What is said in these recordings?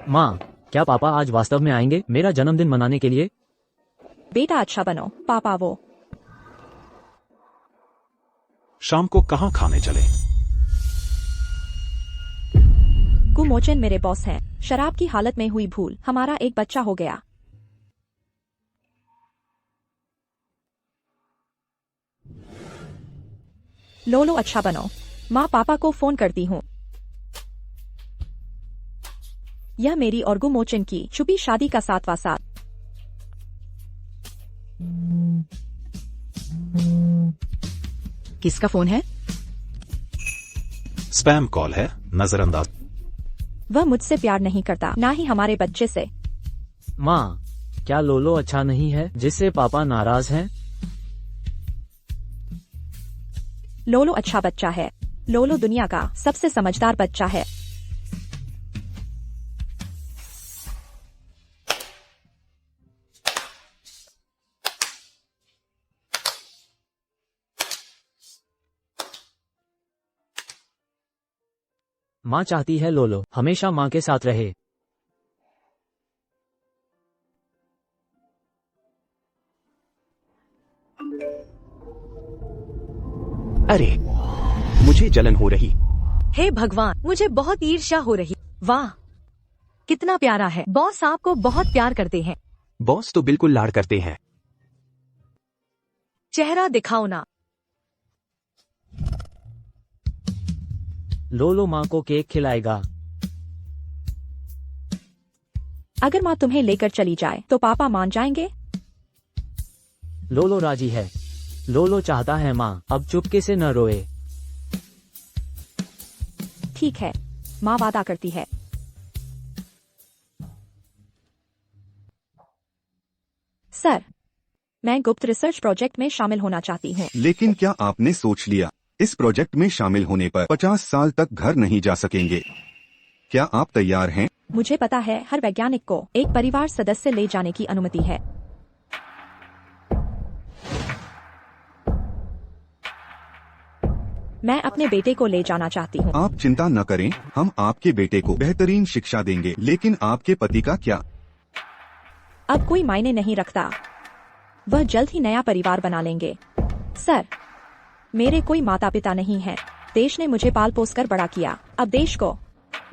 माँ, क्या पापा आज वास्तव में आएंगे मेरा जन्मदिन मनाने के लिए? बेटा अच्छा बनो, पापा वो शाम को कहाँ खाने चले? गुमोचन मेरे बॉस हैं। शराब की हालत में हुई भूल, हमारा एक बच्चा हो गया। लोलो अच्छा बनो, माँ पापा को फोन करती हूँ। यह मेरी और गुमोचन की छुपी शादी का 7वां साल। किसका फोन है? स्पैम कॉल है, नजरअंदाज। वह मुझसे प्यार नहीं करता, ना ही हमारे बच्चे से। माँ, क्या लोलो अच्छा नहीं है जिससे पापा नाराज हैं? लोलो अच्छा बच्चा है। लोलो दुनिया का सबसे समझदार बच्चा है। माँ चाहती है लोलो हमेशा माँ के साथ रहे। अरे, मुझे जलन हो रही। हे भगवान, मुझे बहुत ईर्ष्या हो रही। वाह, कितना प्यारा है। बॉस आपको बहुत प्यार करते हैं। बॉस तो बिल्कुल लाड़ करते हैं। चेहरा दिखाओ ना। लोलो माँ को केक खिलाएगा। अगर माँ तुम्हें लेकर चली जाए तो पापा मान जाएंगे? लोलो राजी है। लोलो चाहता है माँ अब चुपके से न रोए। ठीक है, माँ वादा करती है। सर, मैं गुप्त रिसर्च प्रोजेक्ट में शामिल होना चाहती हूँ। लेकिन क्या आपने सोच लिया, इस प्रोजेक्ट में शामिल होने पर 50 साल तक घर नहीं जा सकेंगे? क्या आप तैयार हैं? मुझे पता है हर वैज्ञानिक को एक परिवार सदस्य ले जाने की अनुमति है। मैं अपने बेटे को ले जाना चाहती हूँ। आप चिंता न करें, हम आपके बेटे को बेहतरीन शिक्षा देंगे। लेकिन आपके पति का क्या? अब कोई मायने नहीं रखता, वह जल्द ही नया परिवार बना लेंगे। सर, मेरे कोई माता पिता नहीं है। देश ने मुझे पाल पोस कर बड़ा किया। अब देश को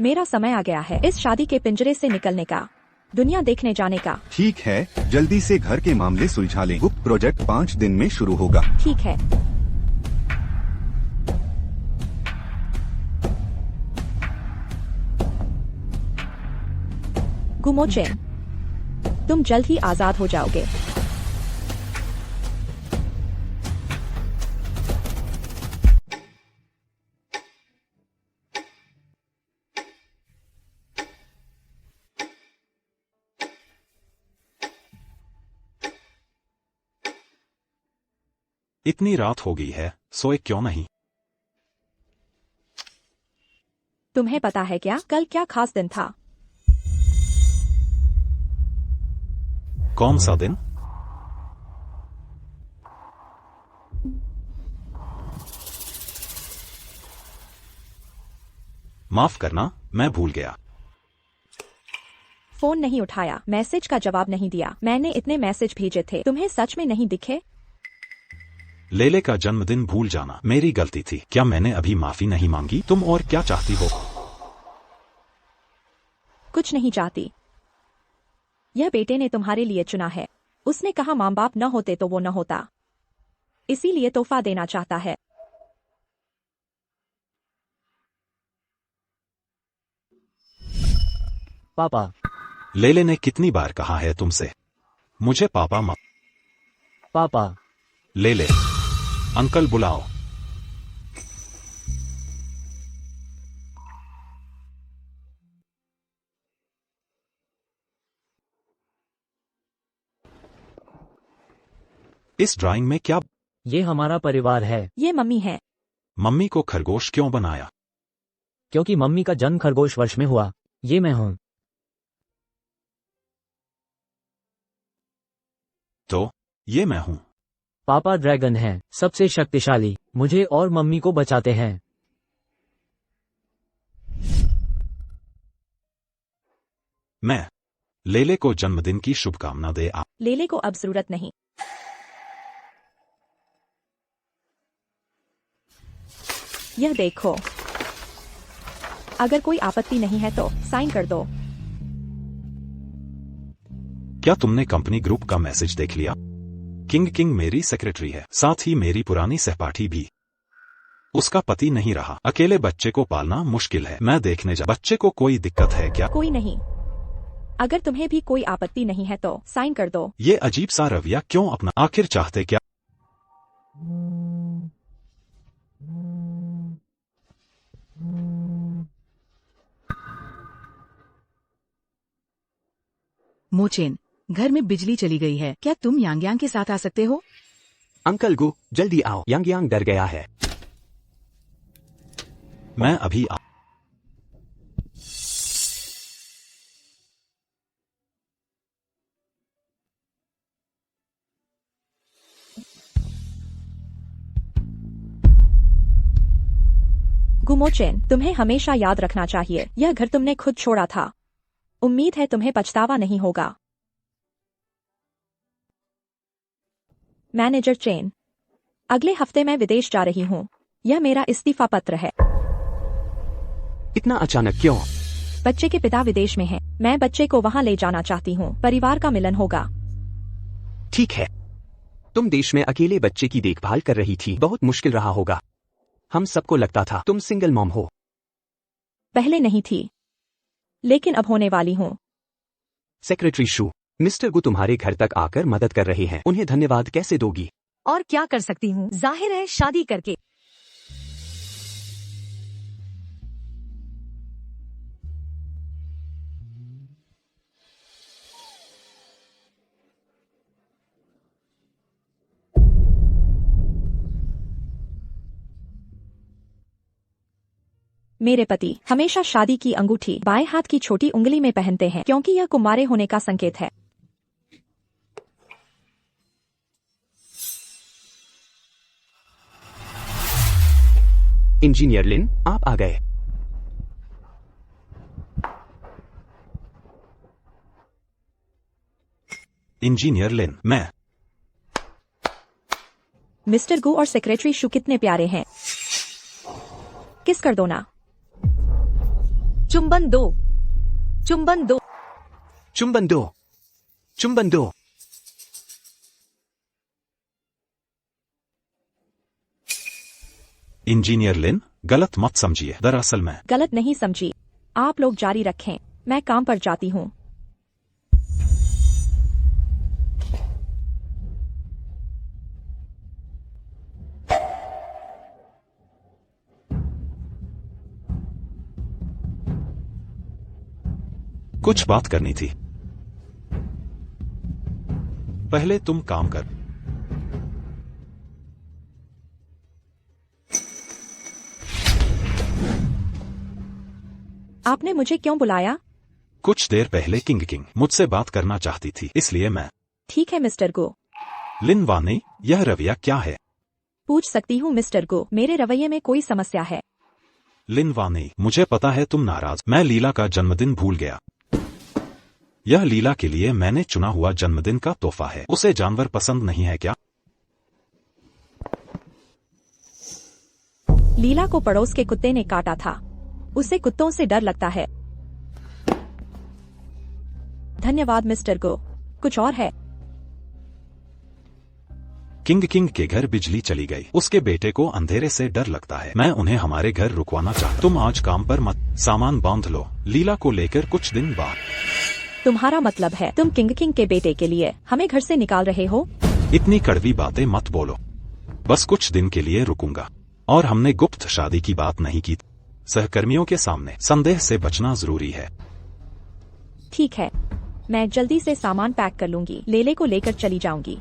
मेरा समय आ गया है इस शादी के पिंजरे से निकलने का, दुनिया देखने जाने का। ठीक है, जल्दी से घर के मामले सुलझा लें। गुप्त प्रोजेक्ट 5 दिन में शुरू होगा। ठीक है। गुमोचेन, तुम जल्द ही आजाद हो जाओगे। इतनी रात हो गई है, सोए क्यों नहीं? तुम्हें पता है क्या कल क्या खास दिन था? कौन सा दिन? माफ करना, मैं भूल गया। फोन नहीं उठाया, मैसेज का जवाब नहीं दिया। मैंने इतने मैसेज भेजे थे, तुम्हें सच में नहीं दिखे? लेले का जन्मदिन भूल जाना मेरी गलती थी। क्या मैंने अभी माफी नहीं मांगी? तुम और क्या चाहती हो? कुछ नहीं चाहती। यह बेटे ने तुम्हारे लिए चुना है। उसने कहा माँ बाप न होते तो वो न होता, इसीलिए तोहफा देना चाहता है। पापा, लेले ने कितनी बार कहा है तुमसे मुझे पापा मत? पापा। लेले, अंकल बुलाओ। इस ड्राइंग में क्या? ये हमारा परिवार है। ये मम्मी है। मम्मी को खरगोश क्यों बनाया? क्योंकि मम्मी का जन्म खरगोश वर्ष में हुआ। ये मैं हूँ। तो ये मैं हूँ। पापा ड्रैगन हैं, सबसे शक्तिशाली। मुझे और मम्मी को बचाते हैं। मैं लेले को जन्मदिन की शुभकामना दे आ। लेले को अब जरूरत नहीं। यह देखो, अगर कोई आपत्ति नहीं है तो साइन कर दो। क्या तुमने कंपनी ग्रुप का मैसेज देख लिया? किंग मेरी सेक्रेटरी है, साथ ही मेरी पुरानी सहपाठी भी। उसका पति नहीं रहा, अकेले बच्चे को पालना मुश्किल है। मैं देखने जा। बच्चे को कोई दिक्कत है क्या? कोई नहीं। अगर तुम्हें भी कोई आपत्ति नहीं है तो साइन कर दो। ये अजीब सा रवैया क्यों अपना? आखिर चाहते क्या? मोचेन, घर में बिजली चली गई है। क्या तुम यांग यांग के साथ आ सकते हो? अंकल गु, जल्दी आओ, यांग यांग डर गया है। मैं अभी आ। गुमोचेन, तुम्हें हमेशा याद रखना चाहिए, यह घर तुमने खुद छोड़ा था। उम्मीद है तुम्हें पछतावा नहीं होगा। मैनेजर चेन, अगले हफ्ते मैं विदेश जा रही हूँ। यह मेरा इस्तीफा पत्र है। इतना अचानक क्यों? बच्चे के पिता विदेश में हैं। मैं बच्चे को वहाँ ले जाना चाहती हूँ। परिवार का मिलन होगा। ठीक है। तुम देश में अकेले बच्चे की देखभाल कर रही थी, बहुत मुश्किल रहा होगा। हम सबको लगता था तुम सिंगल मॉम हो। पहले नहीं थी, लेकिन अब होने वाली हूँ। सेक्रेटरी शू, मिस्टर गु तुम्हारे घर तक आकर मदद कर रहे हैं, उन्हें धन्यवाद कैसे दोगी? और क्या कर सकती हूँ, जाहिर है शादी करके। मेरे पति हमेशा शादी की अंगूठी बाएं हाथ की छोटी उंगली में पहनते हैं, क्योंकि यह कुंवारे होने का संकेत है। इंजीनियर लिन, आप आ गए। इंजीनियर लिन, मैं। मिस्टर गु और सेक्रेटरी शू कितने प्यारे हैं। किस कर दो ना। चुंबन दो, चुंबन दो। चुंबन दो, चुंबन दो। इंजीनियर लिन, गलत मत समझिए, दरअसल मैं। गलत नहीं समझी। आप लोग जारी रखें, मैं काम पर जाती हूँ। कुछ बात करनी थी। पहले तुम काम कर। आपने मुझे क्यों बुलाया? कुछ देर पहले किंग मुझसे बात करना चाहती थी, इसलिए मैं। ठीक है मिस्टर गो। लिन वानी, यह रवैया क्या है? पूछ सकती हूँ मिस्टर गो, मेरे रवैये में कोई समस्या है? लिन वानी, मुझे पता है तुम नाराज। मैं लीला का जन्मदिन भूल गया। यह लीला के लिए मैंने चुना हुआ जन्मदिन का तोहफा है। उसे जानवर पसंद नहीं है क्या? लीला को पड़ोस के कुत्ते ने काटा था। उसे कुत्तों से डर लगता है। धन्यवाद मिस्टर गो। कुछ और है? किंग के घर बिजली चली गई। उसके बेटे को अंधेरे से डर लगता है। मैं उन्हें हमारे घर रुकवाना चाहता। तुम आज काम पर मत, सामान बांध लो। लीला को लेकर कुछ दिन बाद। तुम्हारा मतलब है तुम किंग के बेटे के लिए हमें घर से निकाल रहे हो? इतनी कड़वी बातें मत बोलो। बस कुछ दिन के लिए रुकूंगा। और हमने गुप्त शादी की बात नहीं की। सहकर्मियों के सामने संदेह से बचना जरूरी है। ठीक है, मैं जल्दी से सामान पैक कर लूंगी। लेले को लेकर चली जाऊंगी।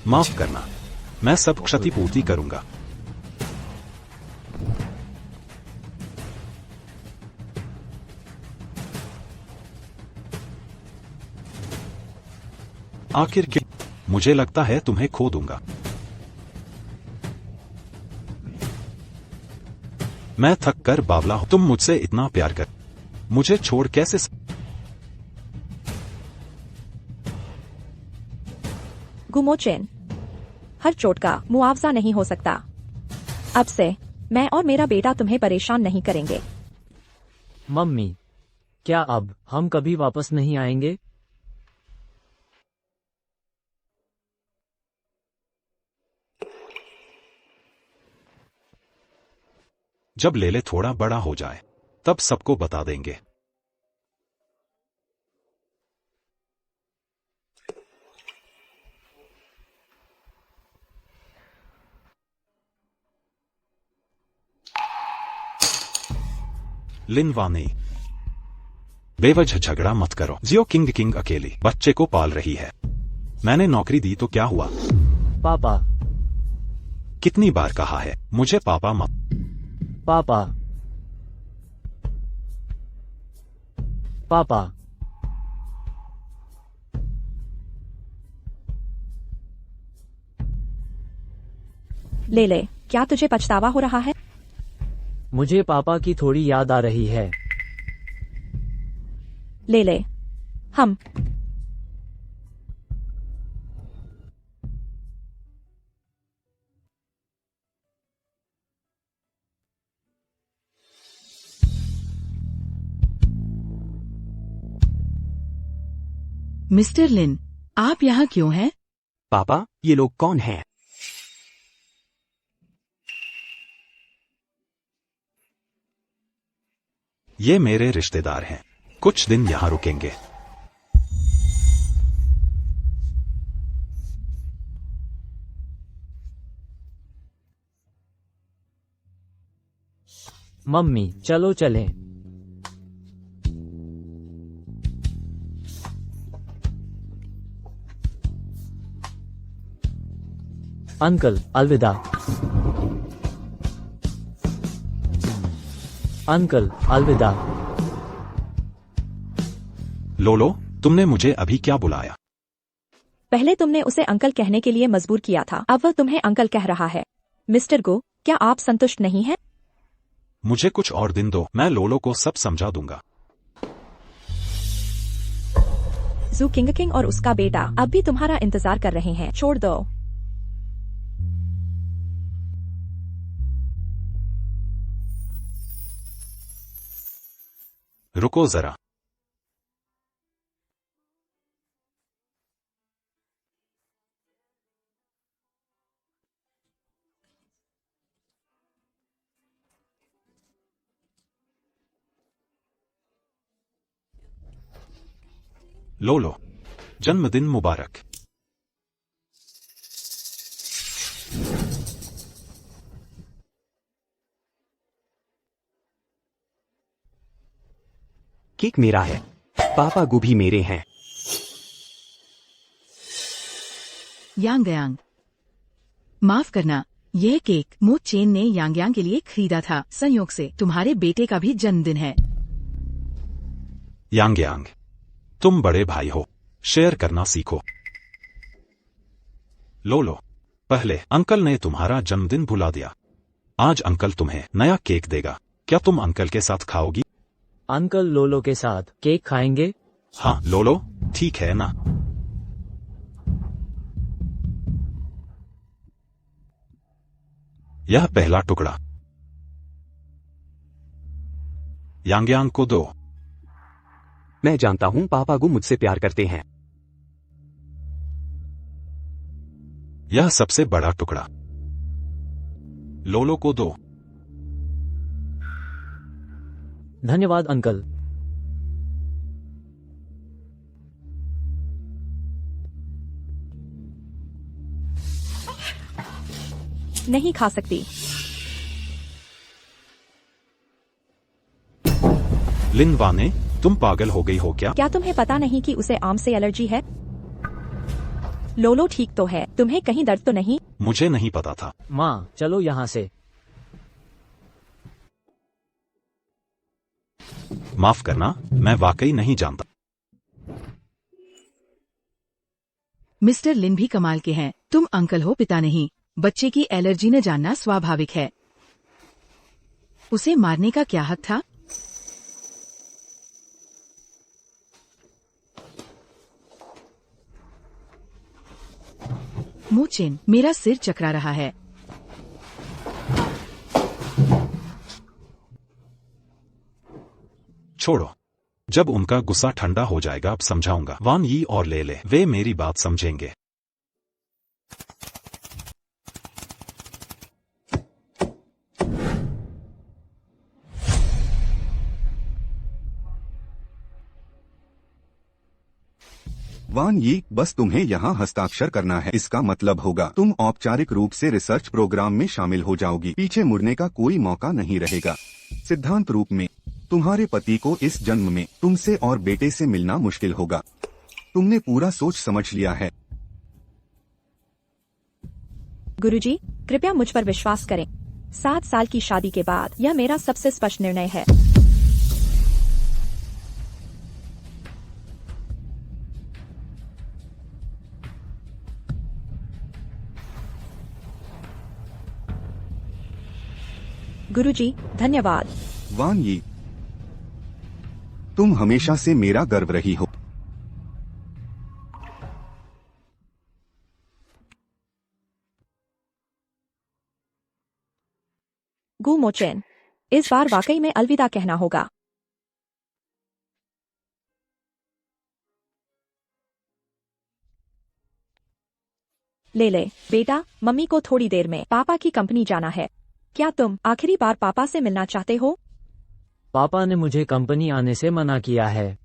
माफ करना, मैं सब क्षतिपूर्ति करूंगा। आखिर क्यों? मुझे लगता है तुम्हें खो दूंगा। मैं थक कर बावला हूँ। तुम मुझसे इतना प्यार कर मुझे छोड़ कैसे गुमोचेन, हर चोट का मुआवजा नहीं हो सकता। अब से मैं और मेरा बेटा तुम्हें परेशान नहीं करेंगे। मम्मी, क्या अब हम कभी वापस नहीं आएंगे? जब लेले थोड़ा बड़ा हो जाए तब सबको बता देंगे। लिनवानी, बेवजह झगड़ा मत करो। जियो किंग किंग अकेली बच्चे को पाल रही है। मैंने नौकरी दी तो क्या हुआ? पापा, कितनी बार कहा है मुझे पापा मत। पापा, पापा। ले, क्या तुझे पछतावा हो रहा है? मुझे पापा की थोड़ी याद आ रही है। ले, हम मिस्टर लिन, आप यहाँ क्यों हैं? पापा, ये लोग कौन हैं? ये मेरे रिश्तेदार हैं, कुछ दिन यहाँ रुकेंगे। मम्मी, चलो चलें। अंकल, अलविदा। अंकल, अलविदा। लोलो, तुमने मुझे अभी क्या बुलाया? पहले तुमने उसे अंकल कहने के लिए मजबूर किया था, अब वह तुम्हें अंकल कह रहा है। मिस्टर गो, क्या आप संतुष्ट नहीं हैं? मुझे कुछ और दिन दो, मैं लोलो को सब समझा दूंगा। जू किंग और उसका बेटा अब भी तुम्हारा इंतजार कर रहे हैं, छोड़ दो। रुको जरा। लोलो, जन्मदिन मुबारक। केक मेरा है, पापा गो भी मेरे हैं। यांग, माफ करना, यह केक मो चेन ने यांग के लिए खरीदा था। संयोग से तुम्हारे बेटे का भी जन्मदिन है। यांग, तुम बड़े भाई हो, शेयर करना सीखो। लोलो, पहले अंकल ने तुम्हारा जन्मदिन भुला दिया। आज अंकल तुम्हें नया केक देगा, क्या तुम अंकल के साथ खाओगी? अंकल लोलो के साथ केक खाएंगे? हाँ लोलो, ठीक है ना? यह पहला टुकड़ा यांग को दो। मैं जानता हूँ पापा गो मुझसे प्यार करते हैं। यह सबसे बड़ा टुकड़ा लोलो को दो। धन्यवाद अंकल। नहीं खा सकती। लिनवाने, तुम पागल हो गई हो क्या? क्या तुम्हें पता नहीं कि उसे आम से एलर्जी है? लोलो ठीक तो है, तुम्हें कहीं दर्द तो नहीं? मुझे नहीं पता था। माँ, चलो यहाँ से। माफ करना, मैं वाकई नहीं जानता। मिस्टर लिन भी कमाल के हैं। तुम अंकल हो, पिता नहीं। बच्चे की एलर्जी न जानना स्वाभाविक है। उसे मारने का क्या हक था? मोचेन, मेरा सिर चकरा रहा है। छोड़ो, जब उनका गुस्सा ठंडा हो जाएगा अब समझाऊंगा। वान यी और ले ले, वे मेरी बात समझेंगे। वान यी, बस तुम्हें यहाँ हस्ताक्षर करना है। इसका मतलब होगा तुम औपचारिक रूप से रिसर्च प्रोग्राम में शामिल हो जाओगी। पीछे मुड़ने का कोई मौका नहीं रहेगा। सिद्धांत रूप में तुम्हारे पति को इस जन्म में तुमसे और बेटे से मिलना मुश्किल होगा। तुमने पूरा सोच समझ लिया है। गुरुजी, कृपया मुझ पर विश्वास करें। 7 साल की शादी के बाद यह मेरा सबसे स्पष्ट निर्णय है। गुरुजी, धन्यवाद। वान यी, तुम हमेशा से मेरा गर्व रही हो। गु मोचेन, इस बार वाकई में अलविदा कहना होगा। ले ले बेटा, मम्मी को थोड़ी देर में पापा की कंपनी जाना है। क्या तुम आखिरी बार पापा से मिलना चाहते हो? पापा ने मुझे कंपनी आने से मना किया है।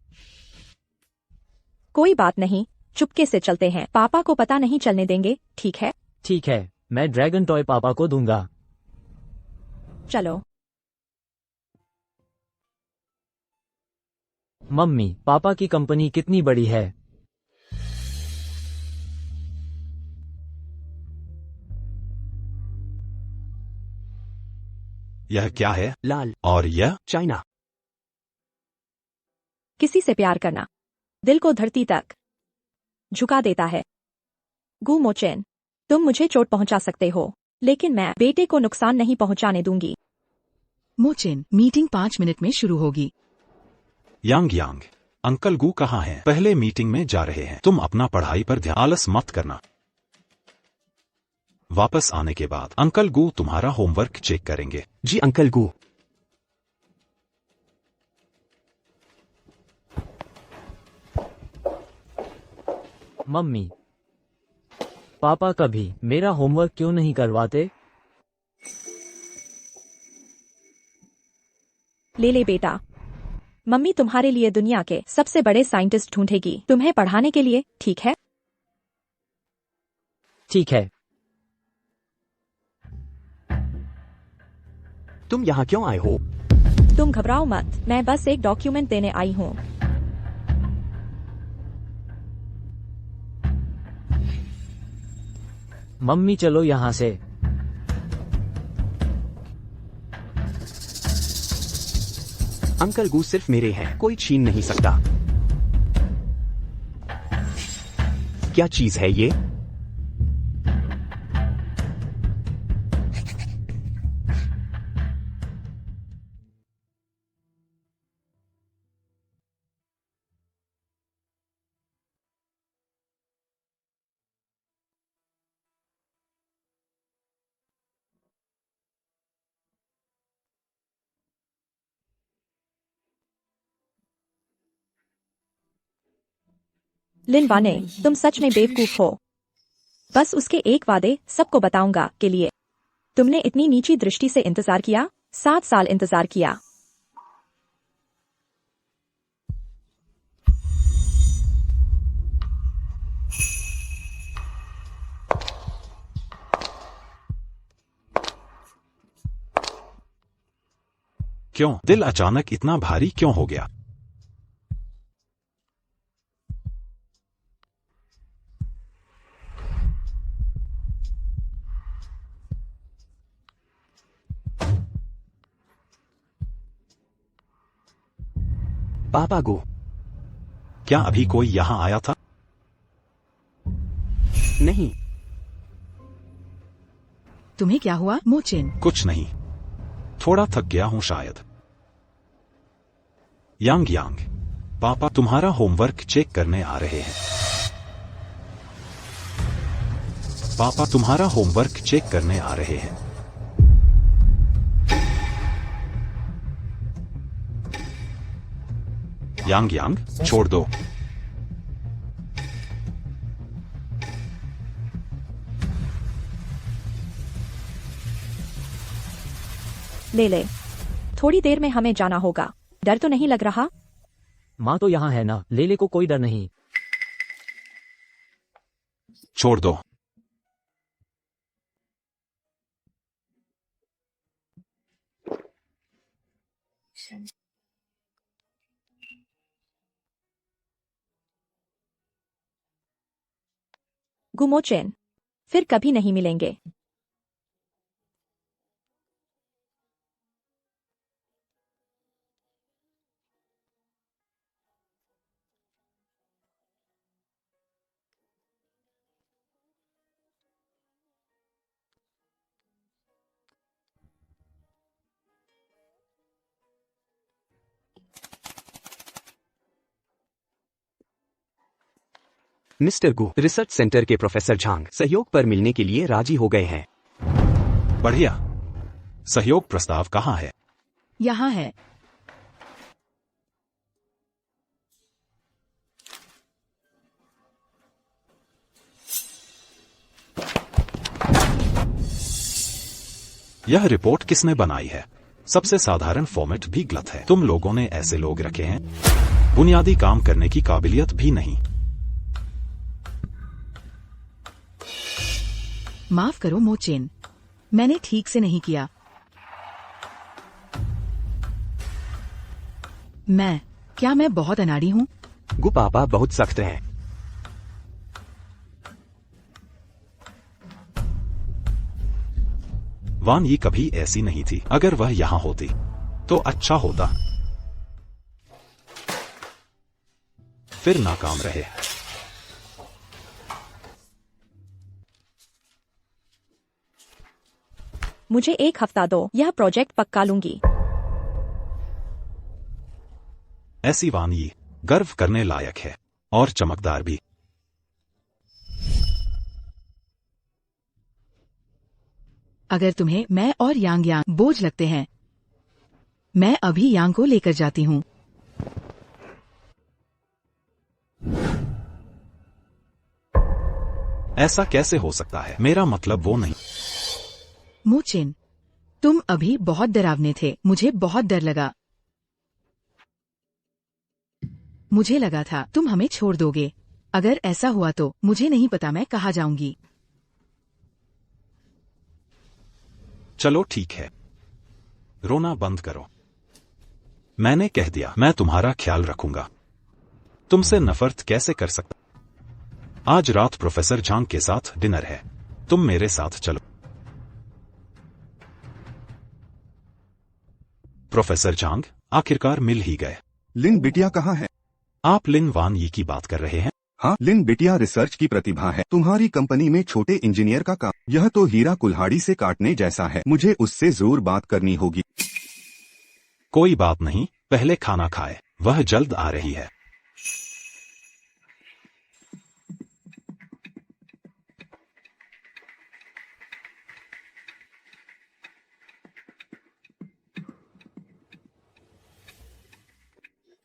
कोई बात नहीं, चुपके से चलते हैं। पापा को पता नहीं चलने देंगे, ठीक है? ठीक है, मैं ड्रैगन टॉय पापा को दूंगा। चलो। मम्मी, पापा की कंपनी कितनी बड़ी है? यह क्या है? लाल, और यह? चाइना। किसी से प्यार करना दिल को धरती तक झुका देता है। गु मोचेन, तुम मुझे चोट पहुंचा सकते हो, लेकिन मैं बेटे को नुकसान नहीं पहुंचाने दूंगी। मोचेन, मीटिंग 5 मिनट में शुरू होगी। यांग यांग, अंकल गू कहाँ हैं? पहले मीटिंग में जा रहे हैं। तुम अपना पढ़ाई पर ध्यान, आलस मत करना। वापस आने के बाद अंकल गू तुम्हारा होमवर्क चेक करेंगे। जी अंकल गू। मम्मी, पापा कभी मेरा होमवर्क क्यों नहीं करवाते? ले ले बेटा, मम्मी तुम्हारे लिए दुनिया के सबसे बड़े साइंटिस्ट ढूंढेगी तुम्हें पढ़ाने के लिए, ठीक है? ठीक है। तुम यहाँ क्यों आए हो? तुम घबराओ मत, मैं बस एक डॉक्यूमेंट देने आई हूँ। मम्मी चलो यहाँ से। अंकल गू सिर्फ मेरे हैं, कोई छीन नहीं सकता। क्या चीज है ये? लिन वाने, तुम सच में बेवकूफ हो। बस उसके एक वादे सबको बताऊंगा के लिए तुमने इतनी नीची दृष्टि से इंतजार किया, 7 साल इंतजार किया। क्यों? दिल अचानक इतना भारी क्यों हो गया? पापा गो। क्या अभी कोई यहाँ आया था? नहीं। तुम्हें क्या हुआ मोचेन? कुछ नहीं। थोड़ा थक गया हूं शायद। यांग यांग, पापा तुम्हारा होमवर्क चेक करने आ रहे हैं। पापा तुम्हारा होमवर्क चेक करने आ रहे हैं। यांग यांग, छोड़ दो। ले थोड़ी देर में हमें जाना होगा। डर तो नहीं लग रहा? माँ तो यहाँ है ना, लेले को कोई डर नहीं। छोड़ दो। गुमो चैन, फिर कभी नहीं मिलेंगे। मिस्टर गु, रिसर्च सेंटर के प्रोफेसर झांग सहयोग पर मिलने के लिए राजी हो गए हैं। बढ़िया। सहयोग प्रस्ताव कहाँ है? यहाँ है। यह रिपोर्ट किसने बनाई है? सबसे साधारण फॉर्मेट भी गलत है। तुम लोगों ने ऐसे लोग रखे हैं, बुनियादी काम करने की काबिलियत भी नहीं। माफ करो मोचेन, मैंने ठीक से नहीं किया। क्या मैं बहुत अनाड़ी हूँ? गु पापा बहुत सख्त हैं। वान ये कभी ऐसी नहीं थी। अगर वह यहाँ होती तो अच्छा होता। फिर नाकाम रहे। मुझे 1 हफ्ता दो, यह प्रोजेक्ट पक्का लूंगी। ऐसी वान ये गर्व करने लायक है और चमकदार भी। अगर तुम्हें मैं और यांग बोझ लगते हैं, मैं अभी यांग को लेकर जाती हूँ। ऐसा कैसे हो सकता है? मेरा मतलब वो नहीं। मोचेन, तुम अभी बहुत डरावने थे। मुझे बहुत डर लगा। मुझे लगा था तुम हमें छोड़ दोगे। अगर ऐसा हुआ तो मुझे नहीं पता मैं कहाँ जाऊंगी। चलो ठीक है, रोना बंद करो। मैंने कह दिया, मैं तुम्हारा ख्याल रखूंगा। तुमसे नफरत कैसे कर सकता? आज रात प्रोफेसर झांग के साथ डिनर है, तुम मेरे साथ चलो। प्रोफेसर झांग आखिरकार मिल ही गए। लिन बिटिया कहाँ है? आप लिन वान यी की बात कर रहे हैं? हाँ, लिन बिटिया रिसर्च की प्रतिभा है। तुम्हारी कंपनी में छोटे इंजीनियर का काम, यह तो हीरा कुल्हाड़ी से काटने जैसा है। मुझे उससे जरूर बात करनी होगी। कोई बात नहीं, पहले खाना खाए, वह जल्द आ रही है।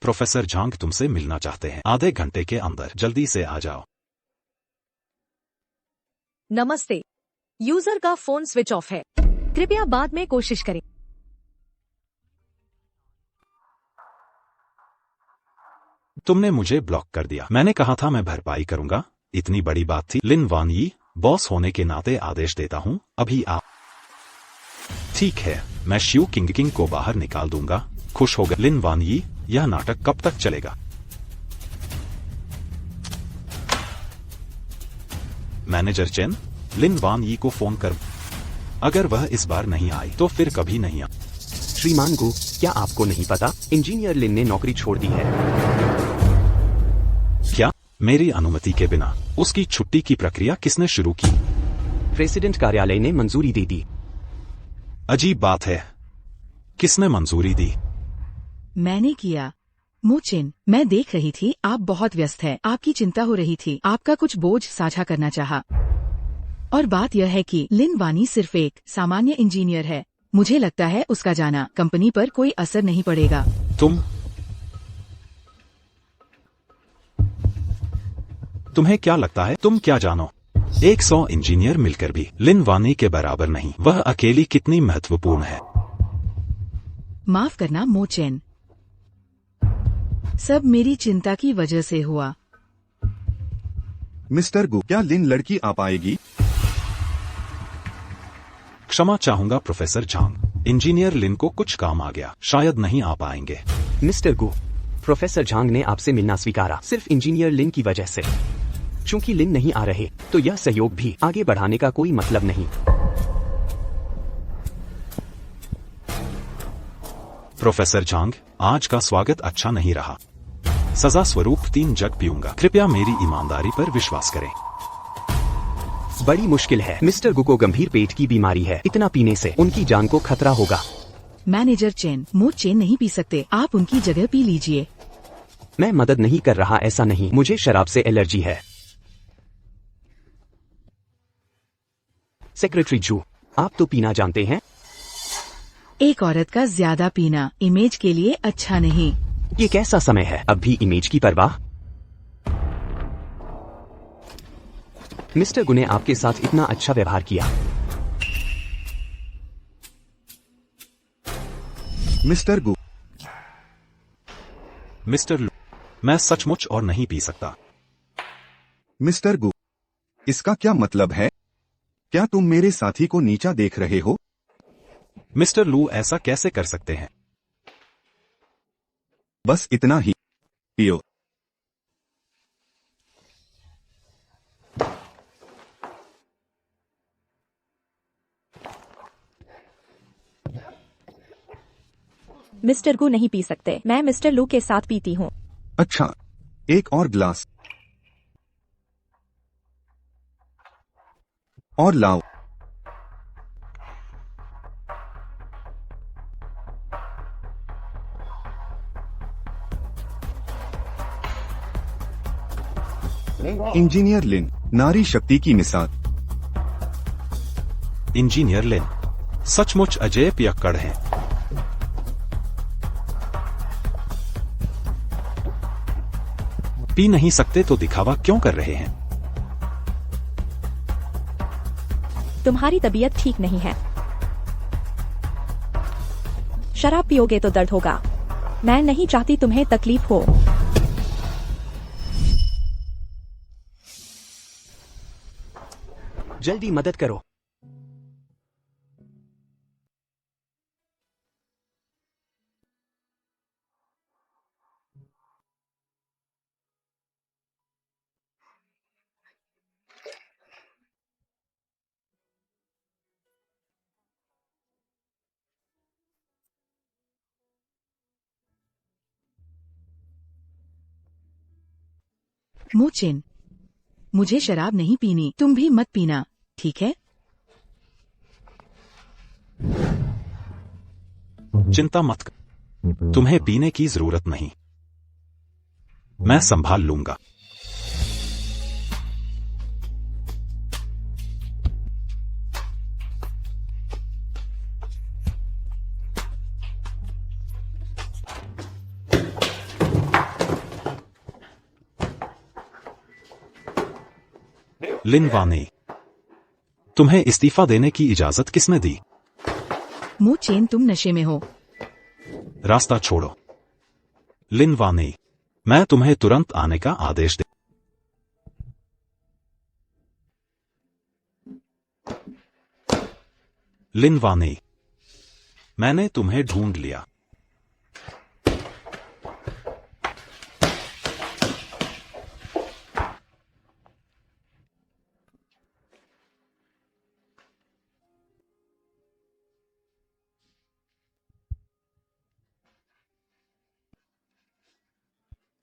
प्रोफेसर झांग तुमसे मिलना चाहते हैं। आधे घंटे के अंदर जल्दी से आ जाओ। नमस्ते। यूजर का फोन स्विच ऑफ है, कृपया बाद में कोशिश करें। तुमने मुझे ब्लॉक कर दिया। मैंने कहा था मैं भरपाई करूंगा। इतनी बड़ी बात थी। लिन वान यी, बॉस होने के नाते आदेश देता हूं, अभी आप। ठीक है, मैं शिव किंग को बाहर निकाल दूंगा। खुश हो गए। लिन वान यी, यह नाटक कब तक चलेगा? मैनेजर चेन, लिन वान यी को फोन कर। अगर वह इस बार नहीं आई तो फिर कभी नहीं आ। श्रीमान गु, क्या आपको नहीं पता इंजीनियर लिन ने नौकरी छोड़ दी है? क्या? मेरी अनुमति के बिना उसकी छुट्टी की प्रक्रिया किसने शुरू की? प्रेसिडेंट कार्यालय ने मंजूरी दे दी। अजीब बात है। किसने मंजूरी दी? मैंने किया। मूचिन, मैं देख रही थी आप बहुत व्यस्त है, आपकी चिंता हो रही थी, आपका कुछ बोझ साझा करना चाहा। और बात यह है कि लिन वानी सिर्फ एक सामान्य इंजीनियर है। मुझे लगता है उसका जाना कंपनी पर कोई असर नहीं पड़ेगा। तुम्हें क्या लगता है तुम क्या जानो? 100 इंजीनियर मिलकर भी लिन वानी के बराबर नहीं। वह अकेली कितनी महत्वपूर्ण है। माफ करना मोचेन, सब मेरी चिंता की वजह से हुआ। मिस्टर गु, क्या लिन लड़की आ पाएगी? क्षमा चाहूंगा प्रोफेसर झांग, इंजीनियर लिन को कुछ काम आ गया, शायद नहीं आ पाएंगे। मिस्टर गु, प्रोफेसर झांग ने आपसे मिलना स्वीकारा सिर्फ इंजीनियर लिन की वजह से। चूंकि लिन नहीं आ रहे तो यह सहयोग भी आगे बढ़ाने का कोई मतलब नहीं। प्रोफेसर झांग, आज का स्वागत अच्छा नहीं रहा। सजा स्वरूप 3 जग पीऊंगा। कृपया मेरी ईमानदारी पर विश्वास करें। बड़ी मुश्किल है। मिस्टर गु को गंभीर पेट की बीमारी है, इतना पीने से उनकी जान को खतरा होगा। मैनेजर चेन, मो चेन नहीं पी सकते, आप उनकी जगह पी लीजिए। मैं मदद नहीं कर रहा, ऐसा नहीं, मुझे शराब से एलर्जी है। सेक्रेटरी जू, आप तो पीना जानते हैं। एक औरत का ज्यादा पीना इमेज के लिए अच्छा नहीं। ये कैसा समय है, अब भी इमेज की परवाह? मिस्टर गु ने आपके साथ इतना अच्छा व्यवहार किया। मिस्टर गु, मिस्टर लू, मैं सचमुच और नहीं पी सकता। मिस्टर गु, इसका क्या मतलब है? क्या तुम मेरे साथी को नीचा देख रहे हो? मिस्टर लू, ऐसा कैसे कर सकते हैं? बस इतना ही पियो। मिस्टर गु नहीं पी सकते, मैं मिस्टर लू के साथ पीती हूँ। अच्छा, एक और ग्लास और लाओ। इंजीनियर लिन, नारी शक्ति की मिसाल। इंजीनियर लिन सचमुच अजय पियक्कड़ हैं। पी नहीं सकते तो दिखावा क्यों कर रहे हैं? तुम्हारी तबीयत ठीक नहीं है। शराब पियोगे तो दर्द होगा। मैं नहीं चाहती तुम्हें तकलीफ हो। जल्दी मदद करो। मोचेन, मुझे शराब नहीं पीनी, तुम भी मत पीना, ठीक है? चिंता मत कर, तुम्हें पीने की जरूरत नहीं, मैं संभाल लूंगा। लिन वानी, तुम्हें इस्तीफा देने की इजाजत किसने दी? मोचेन, तुम नशे में हो। रास्ता छोड़ो। लिन वानी, मैं तुम्हें तुरंत आने का आदेश दे। लिन वानी, मैंने तुम्हें ढूंढ लिया।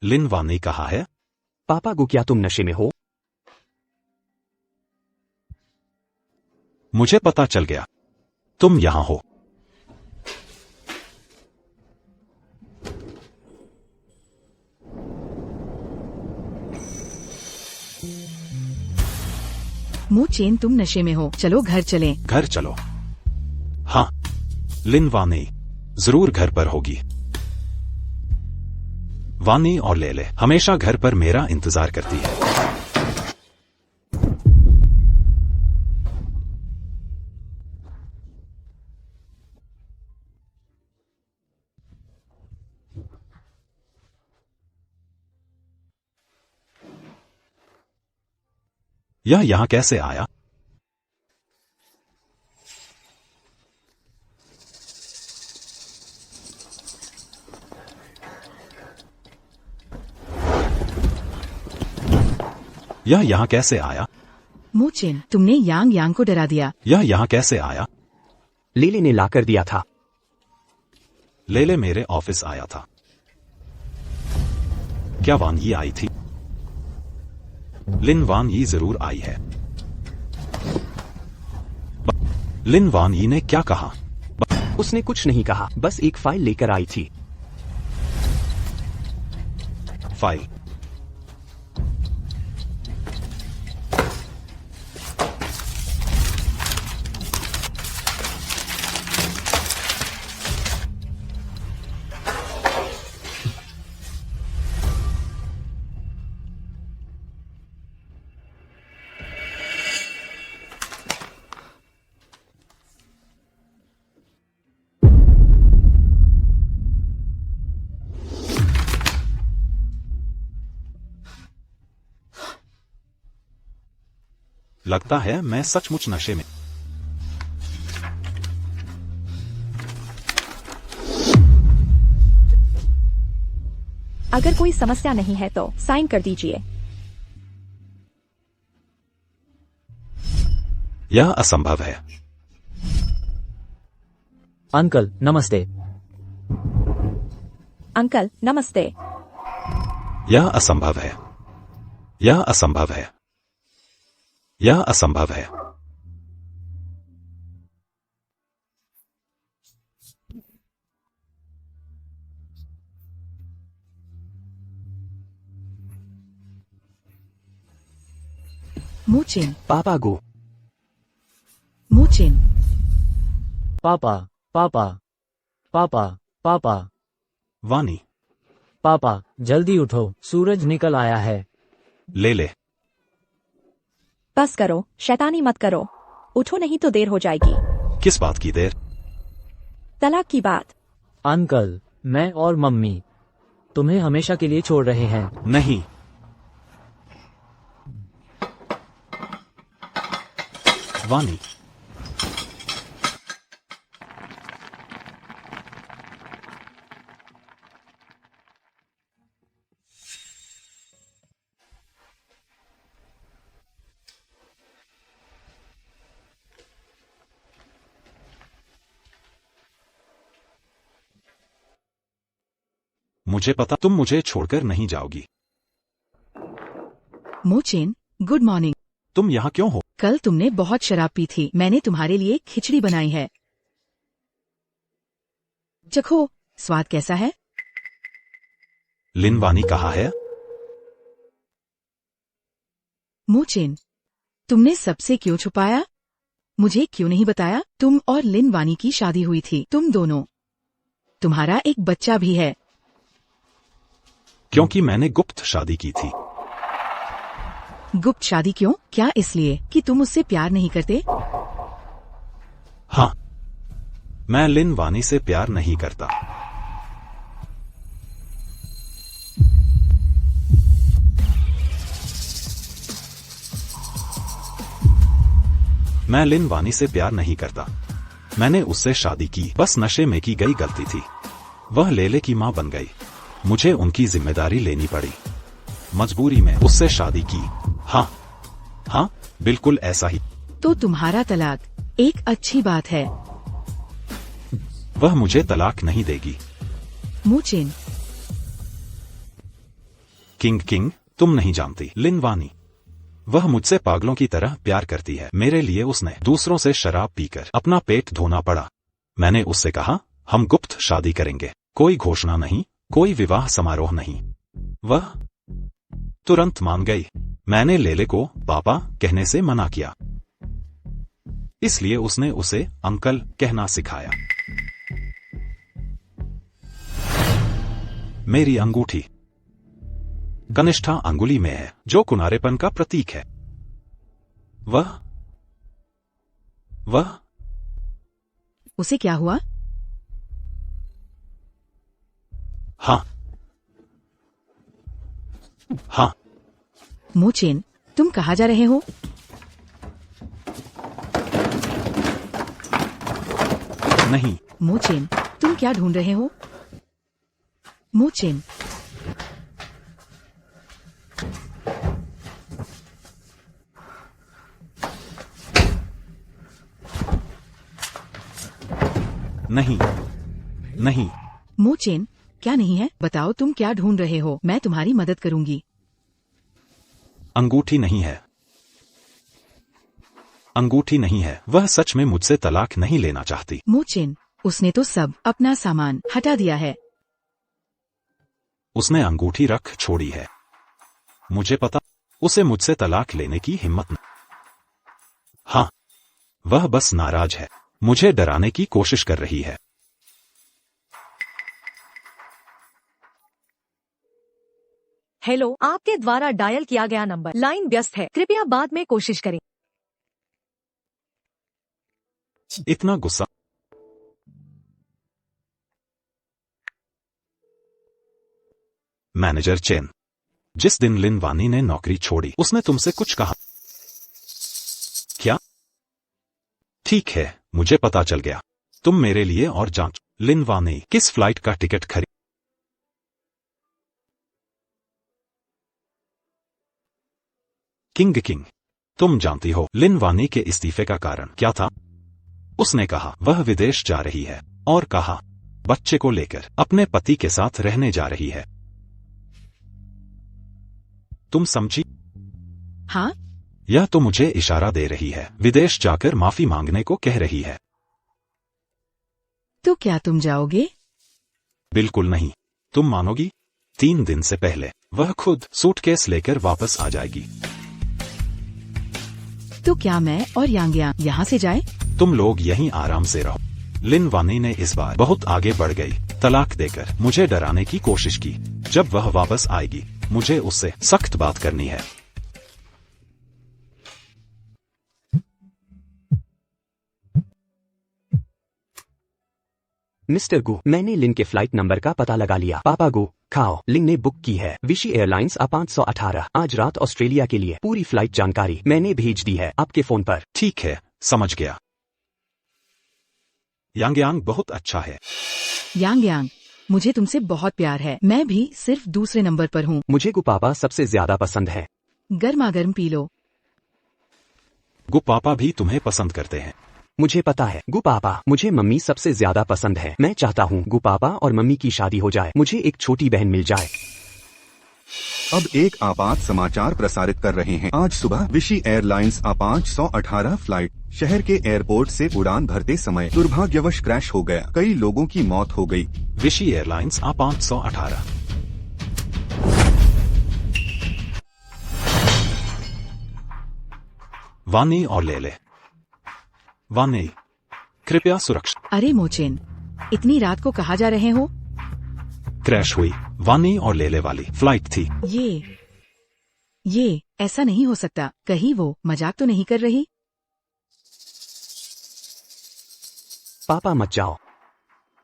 लिन वानी कहा है? पापा गु, क्या तुम नशे में हो? मुझे पता चल गया, तुम यहां हो। मू चेन, तुम नशे में हो, चलो घर चलें। घर चलो। हाँ, लिन वानी जरूर घर पर होगी। वानी और लेले हमेशा घर पर मेरा इंतजार करती है। यह यहां कैसे आया? यह यहां कैसे आया? मू चेन, तुमने यांग यांग को डरा दिया। यह यहां कैसे आया? लेले ने लाकर दिया था। लेले मेरे ऑफिस आया था। क्या वान यी आई थी? लिन वान यी जरूर आई है। लिन वान यी ने क्या कहा? उसने कुछ नहीं कहा, बस एक फाइल लेकर आई थी। फाइल? लगता है मैं सचमुच नशे में। अगर कोई समस्या नहीं है तो साइन कर दीजिए। यह असंभव है। अंकल नमस्ते। अंकल नमस्ते। यह असंभव है। यह असंभव है। यह असंभव है। मू चेन, पापा गो। मू चेन, पापा पापा पापा पापा वानी, पापा जल्दी उठो, सूरज निकल आया है। ले। बस करो, शैतानी मत करो। उठो नहीं तो देर हो जाएगी। किस बात की देर? तलाक की बात। अंकल, मैं और मम्मी तुम्हें हमेशा के लिए छोड़ रहे हैं। नहीं। वानी, मुझे पता तुम मुझे छोड़कर नहीं जाओगी। मू चेन, गुड मॉर्निंग। तुम यहाँ क्यों हो? कल तुमने बहुत शराब पी थी, मैंने तुम्हारे लिए खिचड़ी बनाई है। चखो, स्वाद कैसा है? लिन वानी कहाँ है? मू चेन, तुमने सबसे क्यों छुपाया? मुझे क्यों नहीं बताया? तुम और लिन वानी की शादी हुई थी, तुम दोनों। तुम्हारा एक बच्चा भी है। क्योंकि मैंने गुप्त शादी की थी। गुप्त शादी क्यों? क्या इसलिए कि तुम उससे प्यार नहीं करते? हाँ, मैं लिन वानी से प्यार नहीं करता। मैं लिन वानी से प्यार नहीं करता। मैंने उससे शादी की, बस नशे में की गई गलती थी। वह लेले की मां बन गई। मुझे उनकी जिम्मेदारी लेनी पड़ी। मजबूरी में उससे शादी की। हाँ, बिल्कुल ऐसा ही। तो तुम्हारा तलाक एक अच्छी बात है। वह मुझे तलाक नहीं देगी। मू चेन, किंग, तुम नहीं जानती लिन वानी। वह मुझसे पागलों की तरह प्यार करती है। मेरे लिए उसने दूसरों से शराब पीकर अपना पेट धोना पड़ा। मैंने उससे कहा, हम गुप्त शादी करेंगे, कोई घोषणा नहीं, कोई विवाह समारोह नहीं। वह तुरंत मान गई। मैंने लेले को पापा कहने से मना किया, इसलिए उसने उसे अंकल कहना सिखाया। मेरी अंगूठी कनिष्ठा अंगुली में है, जो कुनारेपन का प्रतीक है। वह उसे क्या हुआ? हाँ हाँ। मोचेन, तुम कहाँ जा रहे हो? नहीं। मोचेन, तुम क्या ढूंढ रहे हो? मोचेन, नहीं नहीं। मोचेन, क्या नहीं है? बताओ तुम क्या ढूंढ रहे हो, मैं तुम्हारी मदद करूंगी। अंगूठी नहीं है, अंगूठी नहीं है। वह सच में मुझसे तलाक नहीं लेना चाहती। मोचेन, उसने तो सब अपना सामान हटा दिया है। उसने अंगूठी रख छोड़ी है। मुझे पता, उसे मुझसे तलाक लेने की हिम्मत नहीं। हाँ, वह बस नाराज है, मुझे डराने की कोशिश कर रही है। हेलो, आपके द्वारा डायल किया गया नंबर लाइन व्यस्त है, कृपया बाद में कोशिश करें। इतना गुस्सा? मैनेजर चेन, जिस दिन लिन वानी ने नौकरी छोड़ी उसने तुमसे कुछ कहा क्या? ठीक है, मुझे पता चल गया। तुम मेरे लिए और जांच। लिन वानी किस फ्लाइट का टिकट खरीद? किंग, तुम जानती हो लिन वानी के इस्तीफे का कारण क्या था? उसने कहा वह विदेश जा रही है, और कहा बच्चे को लेकर अपने पति के साथ रहने जा रही है। तुम समझी? हाँ, यह तो मुझे इशारा दे रही है, विदेश जाकर माफी मांगने को कह रही है। तो क्या तुम जाओगे? बिल्कुल नहीं। तुम मानोगी? 3 दिन से पहले वह खुद सूटकेस लेकर वापस आ जाएगी। तो क्या मैं और यांगयांग यहाँ से जाए? तुम लोग यहीं आराम से रहो। लिन वानी ने इस बार बहुत आगे बढ़ गई, तलाक देकर मुझे डराने की कोशिश की। जब वह वापस आएगी, मुझे उससे सख्त बात करनी है। मिस्टर गु, मैंने लिन के फ्लाइट नंबर का पता लगा लिया। पापा गु, खाओ, लिन ने बुक की है विशी एयरलाइंस A518 आज रात ऑस्ट्रेलिया के लिए। पूरी फ्लाइट जानकारी मैंने भेज दी है आपके फोन पर। ठीक है, समझ गया। यांगयांग बहुत अच्छा है। यांगयांग, मुझे तुमसे बहुत प्यार है। मैं भी सिर्फ दूसरे नंबर पर हूँ। मुझे गु पापा सबसे ज्यादा पसंद है। गर्मा गर्म पी लो। गु पापा भी तुम्हें पसंद करते हैं। मुझे पता है गु पापा, मुझे मम्मी सबसे ज्यादा पसंद है। मैं चाहता हूँ गु पापा और मम्मी की शादी हो जाए, मुझे एक छोटी बहन मिल जाए। अब एक आपात समाचार प्रसारित कर रहे हैं। आज सुबह विशी एयरलाइंस A518 फ्लाइट शहर के एयरपोर्ट से उड़ान भरते समय दुर्भाग्यवश क्रैश हो गया। कई लोगों की मौत हो गई। विशी एयरलाइंस A518। वानी और लेले। वानी, कृपया सुरक्षित। अरे मोचेन, इतनी रात को कहाँ जा रहे हो? क्रैश हुई वानी और लेले वाली फ्लाइट थी। ये ऐसा नहीं हो सकता। कहीं वो मजाक तो नहीं कर रही? पापा मत जाओ।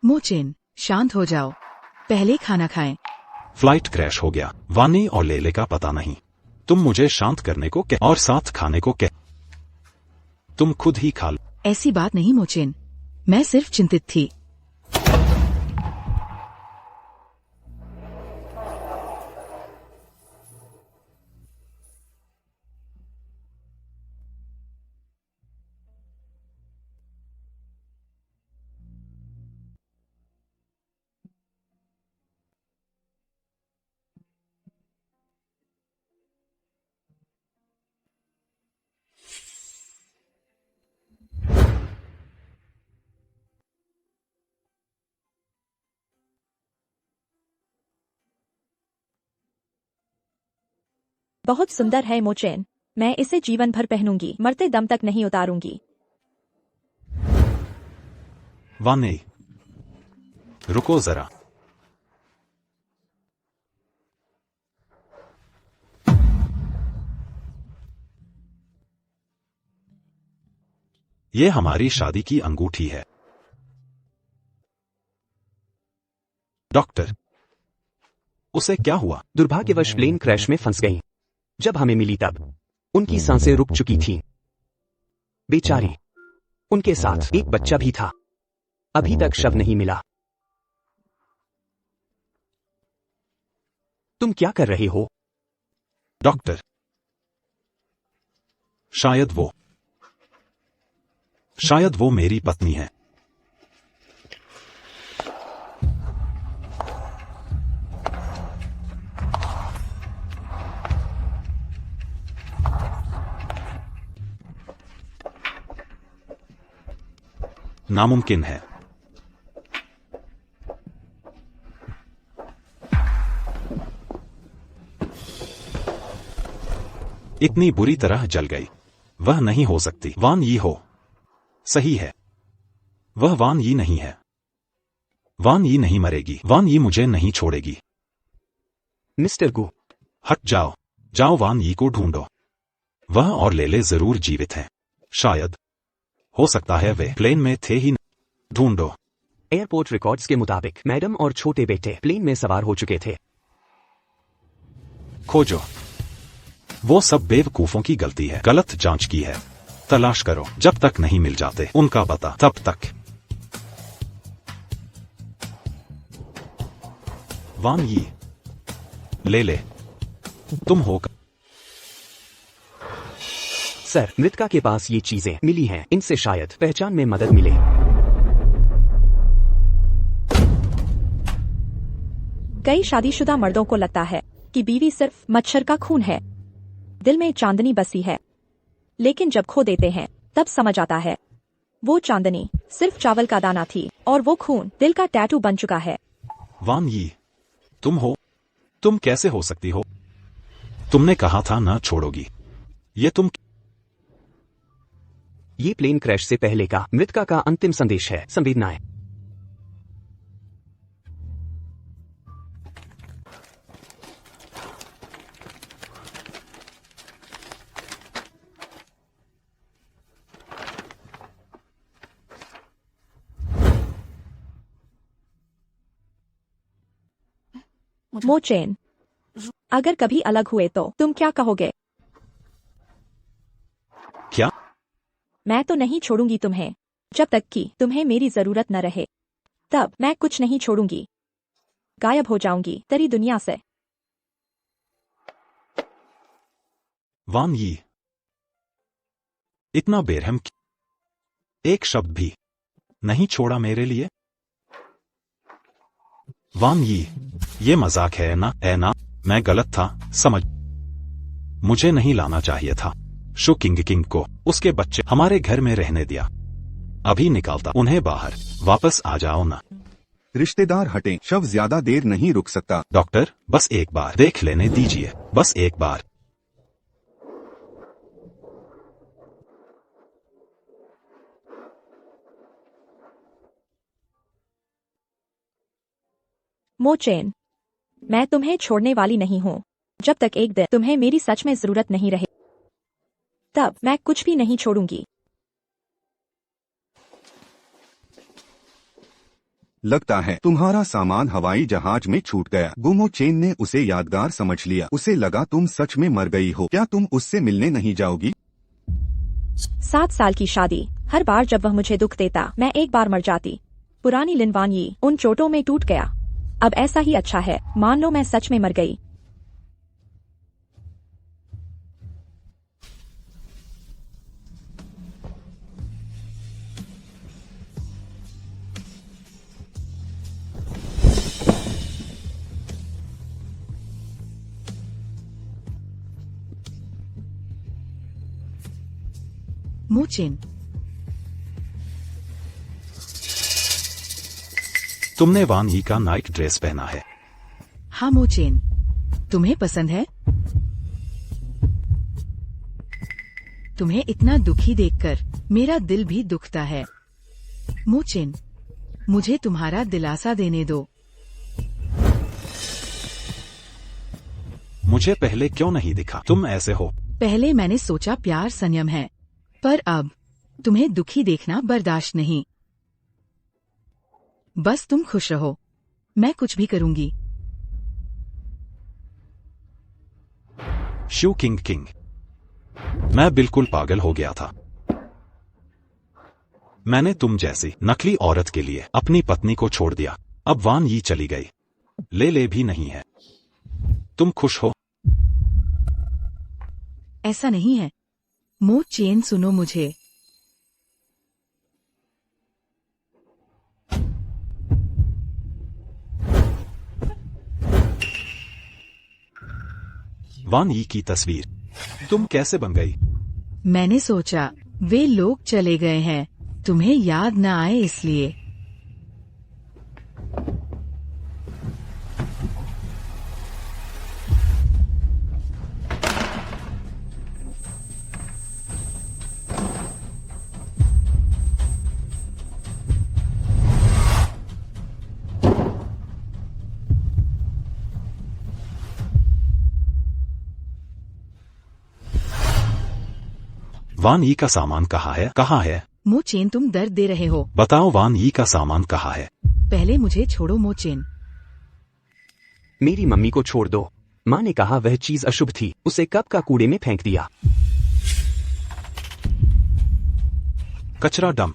मोचेन, शांत हो जाओ, पहले खाना खाएं। फ्लाइट क्रैश हो गया। वानी और लेले का पता नहीं। तुम मुझे शांत करने को कह और साथ खाने को कह। तुम खुद ही खा लो। ऐसी बात नहीं मोचेन, मैं सिर्फ चिंतित थी। बहुत सुंदर है मोचेन। मैं इसे जीवन भर पहनूंगी, मरते दम तक नहीं उतारूंगी। वानी, रुको जरा। ये हमारी शादी की अंगूठी है। डॉक्टर, उसे क्या हुआ? दुर्भाग्यवश प्लेन क्रैश में फंस गई। जब हमें मिली तब उनकी सांसें रुक चुकी थीं। बेचारी। उनके साथ एक बच्चा भी था। अभी तक शव नहीं मिला। तुम क्या कर रहे हो? डॉक्टर, शायद वो मेरी पत्नी है। नामुमकिन है। इतनी बुरी तरह जल गई। वह नहीं हो सकती। वान यी हो। सही है। वह वान यी नहीं है। वान यी नहीं मरेगी। वान यी मुझे नहीं छोड़ेगी। मिस्टर गु, हट जाओ। जाओ वान यी को ढूंढो। वह और लेले जरूर जीवित हैं। शायद। हो सकता है वे प्लेन में थे ही। ढूंढो। एयरपोर्ट रिकॉर्ड्स के मुताबिक मैडम और छोटे बेटे प्लेन में सवार हो चुके थे। खोजो। वो सब बेवकूफों की गलती है। गलत जांच की है। तलाश करो। जब तक नहीं मिल जाते उनका पता, तब तक। वान यी, ले तुम हो। सर, मृतका के पास ये चीजें मिली हैं। इनसे शायद पहचान में मदद मिले। कई शादीशुदा मर्दों को लगता है कि बीवी सिर्फ मच्छर का खून है। दिल में चांदनी बसी है, लेकिन जब खो देते हैं तब समझ आता है वो चांदनी सिर्फ चावल का दाना थी और वो खून दिल का टैटू बन चुका है। वान यी, तुम हो? तुम कैसे हो सकती हो? तुमने कहा था ना छोड़ोगी। ये तुम। ये प्लेन क्रैश से पहले का मृतका का अंतिम संदेश है। संवेदनाएं। मोचेन, अगर कभी अलग हुए तो तुम क्या कहोगे? क्या? मैं तो नहीं छोड़ूंगी तुम्हें जब तक कि तुम्हें मेरी जरूरत न रहे। तब मैं कुछ नहीं छोड़ूंगी। गायब हो जाऊंगी तेरी दुनिया से। वान यी, इतना बेरहम। एक शब्द भी नहीं छोड़ा मेरे लिए। वान यी, ये मजाक है ना? मैं गलत था, समझ। मुझे नहीं लाना चाहिए था। शो किंग को उसके बच्चे हमारे घर में रहने दिया। अभी निकालता उन्हें बाहर। वापस आ जाओ ना। रिश्तेदार हटें। शव ज्यादा देर नहीं रुक सकता। डॉक्टर, बस एक बार देख लेने दीजिए। बस एक बार। मोचेन, मैं तुम्हें छोड़ने वाली नहीं हूँ। जब तक एक दिन तुम्हें मेरी सच में जरूरत नहीं रहे, तब मैं कुछ भी नहीं छोड़ूंगी। लगता है तुम्हारा सामान हवाई जहाज में छूट गया। गुमो चेन ने उसे यादगार समझ लिया। उसे लगा तुम सच में मर गई हो। क्या तुम उससे मिलने नहीं जाओगी? 7 साल की शादी। हर बार जब वह मुझे दुख देता, मैं एक बार मर जाती। पुरानी लिन वान यी उन चोटों में टूट गया। अब ऐसा ही अच्छा है। मान लो मैं सच में मर गई। मोचेन, तुमने वान यी का नाइट ड्रेस पहना है। हाँ मोचेन, तुम्हें पसंद है? तुम्हें इतना दुखी देखकर मेरा दिल भी दुखता है। मोचिन, मुझे तुम्हारा दिलासा देने दो। मुझे पहले क्यों नहीं दिखा? तुम ऐसे हो। पहले मैंने सोचा प्यार संयम है, पर अब तुम्हें दुखी देखना बर्दाश्त नहीं। बस तुम खुश रहो, मैं कुछ भी करूंगी। शू किंग किंग, मैं बिल्कुल पागल हो गया था। मैंने तुम जैसी नकली औरत के लिए अपनी पत्नी को छोड़ दिया। अब वान यी चली गई, ले भी नहीं है। तुम खुश हो? ऐसा नहीं है। मो चेन, सुनो मुझे। वान यी की तस्वीर तुम कैसे बन गई? मैंने सोचा वे लोग चले गए हैं, तुम्हें याद न आए इसलिए। वान यी का सामान कहाँ है? कहाँ है? मो चेन, तुम दर्द दे रहे हो। बताओ वान यी का सामान कहाँ है? पहले मुझे छोड़ो मो चेन। मेरी मम्मी को छोड़ दो। माँ ने कहा वह चीज अशुभ थी, उसे कब का कूड़े में फेंक दिया। कचरा डंप।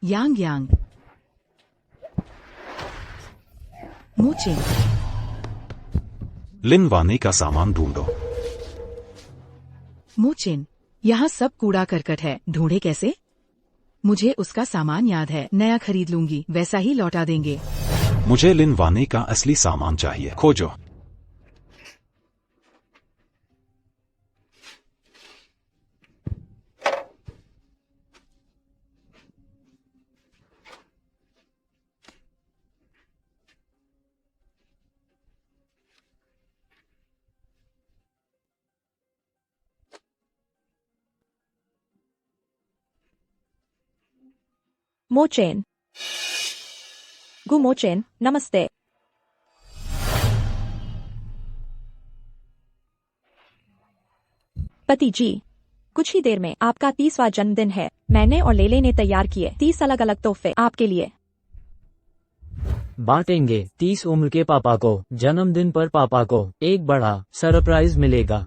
यांग यांग। मो चेन, लिन वानी का सामान ढूंढो। मो चेन, यहाँ सब कूड़ा करकट है, ढूंढे कैसे? मुझे उसका सामान याद है, नया खरीद लूंगी, वैसा ही लौटा देंगे। मुझे लिन वानी का असली सामान चाहिए, खोजो। मोचेन। गु मोचेन, नमस्ते। पति जी, कुछ ही देर में आपका 30वां जन्मदिन है। मैंने और लेले ने तैयार किए 30 अलग अलग तोहफे आपके लिए। बांटेंगे 30 उम्र के पापा को। जन्मदिन पर पापा को एक बड़ा सरप्राइज मिलेगा।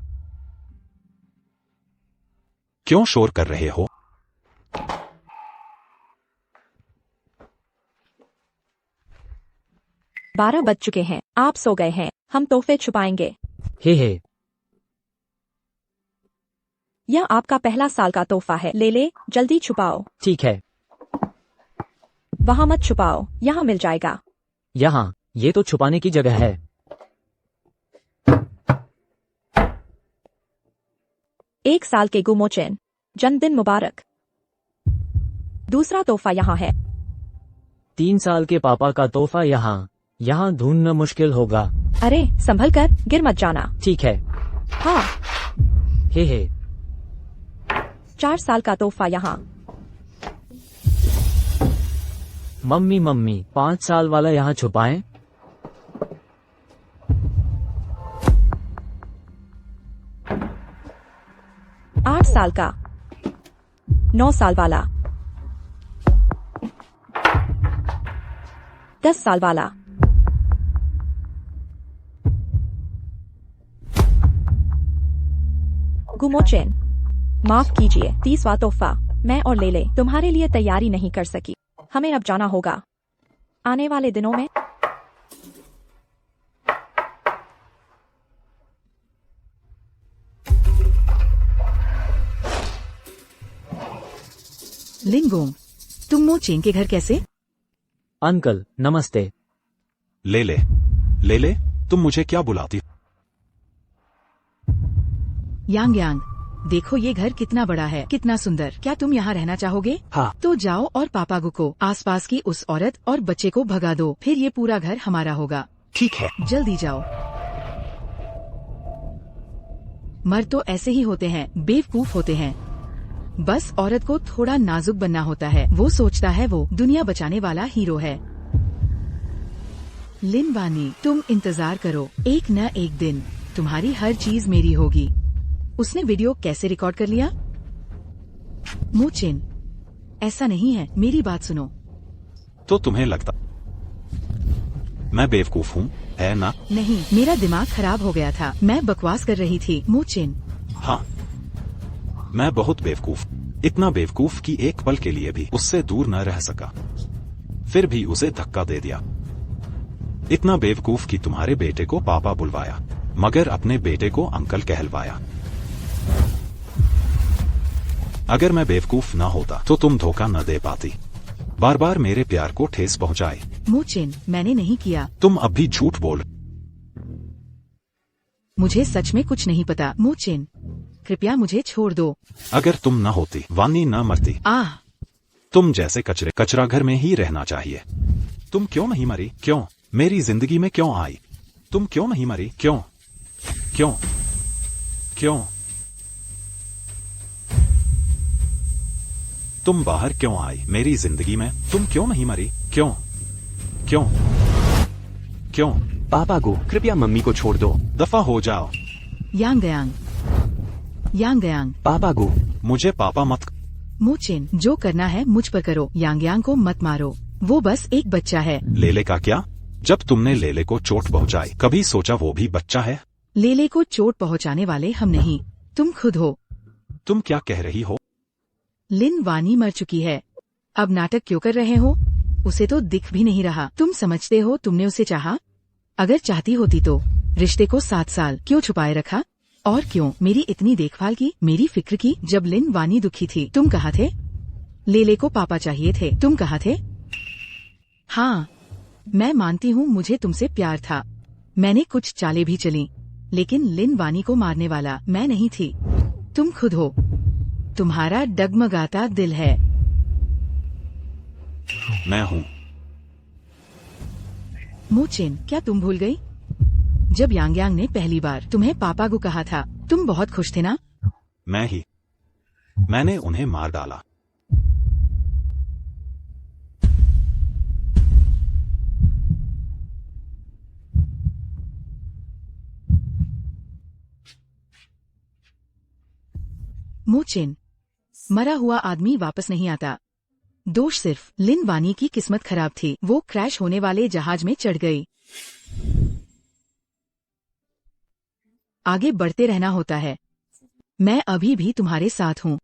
क्यों शोर कर रहे हो? बारह बज चुके हैं, आप सो गए हैं, हम तोहफे छुपाएंगे। हे। यह आपका पहला साल का तोहफा है, ले जल्दी छुपाओ। ठीक है। वहाँ मत छुपाओ, यहाँ मिल जाएगा। यहाँ, ये तो छुपाने की जगह है। एक साल के गुमोचेन, जन्मदिन मुबारक। दूसरा तोहफा यहाँ है। 3 साल के पापा का तोहफा यहाँ ढूंढना मुश्किल होगा। अरे संभल कर, गिर मत जाना। ठीक है। हाँ। हे। 4 साल का तोहफा यहाँ। मम्मी 5 साल वाला यहाँ छुपाएं। आठ साल का। 9 साल वाला। 10 साल वाला। गुमोचेन, माफ कीजिए, 30वां तोहफा मैं और लेले तुम्हारे लिए तैयारी नहीं कर सकी। हमें अब जाना होगा। आने वाले दिनों में लिंगोंग, तुम मो चेन के घर कैसे? अंकल नमस्ते। ले तुम मुझे क्या बुलाती? यांग यांग, देखो ये घर कितना बड़ा है, कितना सुंदर। क्या तुम यहाँ रहना चाहोगे? हाँ। तो जाओ और पापा गो को आसपास की उस औरत और बच्चे को भगा दो, फिर ये पूरा घर हमारा होगा। ठीक है। जल्दी जाओ। मर्द तो ऐसे ही होते हैं, बेवकूफ होते हैं। बस औरत को थोड़ा नाजुक बनना होता है। वो सोचता है वो दुनिया बचाने वाला हीरो है। लिन वानी, तुम इंतजार करो, एक न एक दिन तुम्हारी हर चीज मेरी होगी। उसने वीडियो कैसे रिकॉर्ड कर लिया? मूचिन, ऐसा नहीं है, मेरी बात सुनो। तो तुम्हें लगता मैं बेवकूफ हूँ, है ना? नहीं, मेरा दिमाग खराब हो गया था, मैं बकवास कर रही थी। मूचिन, हाँ, मैं बहुत बेवकूफ, इतना बेवकूफ कि एक पल के लिए भी उससे दूर न रह सका, फिर भी उसे धक्का दे दिया। इतना बेवकूफ कि तुम्हारे बेटे को पापा बुलवाया, मगर अपने बेटे को अंकल कहलवाया। अगर मैं बेवकूफ ना होता तो तुम धोखा न दे पाती, बार बार मेरे प्यार को ठेस पहुंचाए। मूचिन, मैंने नहीं किया। तुम अब भी झूठ बोल। मुझे सच में कुछ नहीं पता। मूचिन, कृपया मुझे छोड़ दो। अगर तुम न होती, वानी न मरती। आह, तुम जैसे कचरा घर में ही रहना चाहिए। तुम क्यों नहीं मरी? क्यों मेरी जिंदगी में क्यों आई? तुम क्यों नहीं मरी? क्यों क्यों क्यों? तुम बाहर क्यों आई मेरी जिंदगी में? तुम क्यों नहीं मरी? क्यों क्यों क्यों? पापा गो, कृपया मम्मी को छोड़ दो। दफा हो जाओ। यांग गयांग, यांग गयांग। पापा गो। मुझे पापा मत। मूचिन, जो करना है मुझ पर करो, यांग यांग को मत मारो, वो बस एक बच्चा है। लेले का क्या? जब तुमने लेले को चोट पहुंचाई, कभी सोचा वो भी बच्चा है? लेले को चोट पहुंचाने वाले हम नहीं, तुम खुद हो। तुम क्या कह रही हो? लिन वानी मर चुकी है, अब नाटक क्यों कर रहे हो? उसे तो दिख भी नहीं रहा। तुम समझते हो तुमने उसे चाहा? अगर चाहती होती तो रिश्ते को 7 साल क्यों छुपाए रखा? और क्यों मेरी इतनी देखभाल की, मेरी फिक्र की? जब लिन वानी दुखी थी, तुम कहाँ थे? लेले को पापा चाहिए थे, तुम कहाँ थे? हाँ, मैं मानती हूँ मुझे तुमसे प्यार था, मैंने कुछ चालें भी चली, लेकिन लिन वानी को मारने वाला मैं नहीं थी, तुम खुद हो। तुम्हारा डगमगाता दिल है। मैं हूँ। मूचिन, क्या तुम भूल गई? जब यांग यांग ने पहली बार तुम्हें पापा को कहा था, तुम बहुत खुश थे ना? मैंने उन्हें मार डाला। मूचिन, मरा हुआ आदमी वापस नहीं आता। दोष सिर्फ लिन वानी की किस्मत खराब थी, वो क्रैश होने वाले जहाज में चढ़ गई। आगे बढ़ते रहना होता है। मैं अभी भी तुम्हारे साथ हूँ।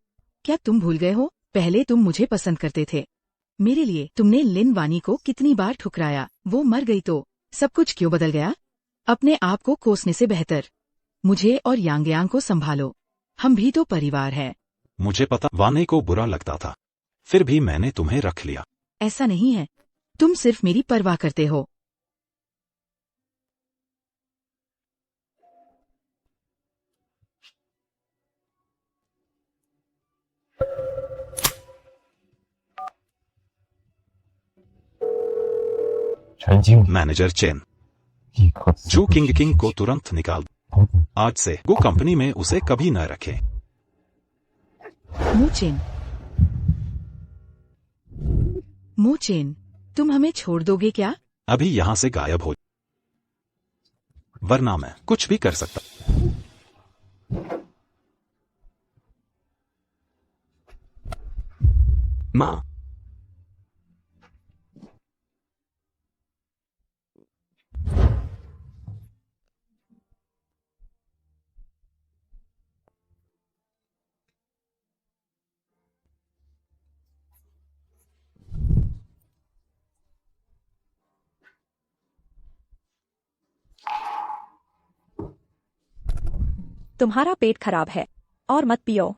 क्या तुम भूल गए हो? पहले तुम मुझे पसंद करते थे, मेरे लिए तुमने लिन वानी को कितनी बार ठुकराया। वो मर गई तो सब कुछ क्यों बदल गया? अपने आप को कोसने से बेहतर मुझे और यांग यांग को संभालो, हम भी तो परिवार है। मुझे पता वाने को बुरा लगता था, फिर भी मैंने तुम्हें रख लिया। ऐसा नहीं है, तुम सिर्फ मेरी परवाह करते हो। मैनेजर चेन, जो किंग को तुरंत निकाल। आज से वो कंपनी में उसे कभी न रखे। मूचिन, मूचिन, तुम हमें छोड़ दोगे क्या? अभी यहाँ से गायब हो, वरना मैं कुछ भी कर सकता। माँ, तुम्हारा पेट खराब है और मत पियो।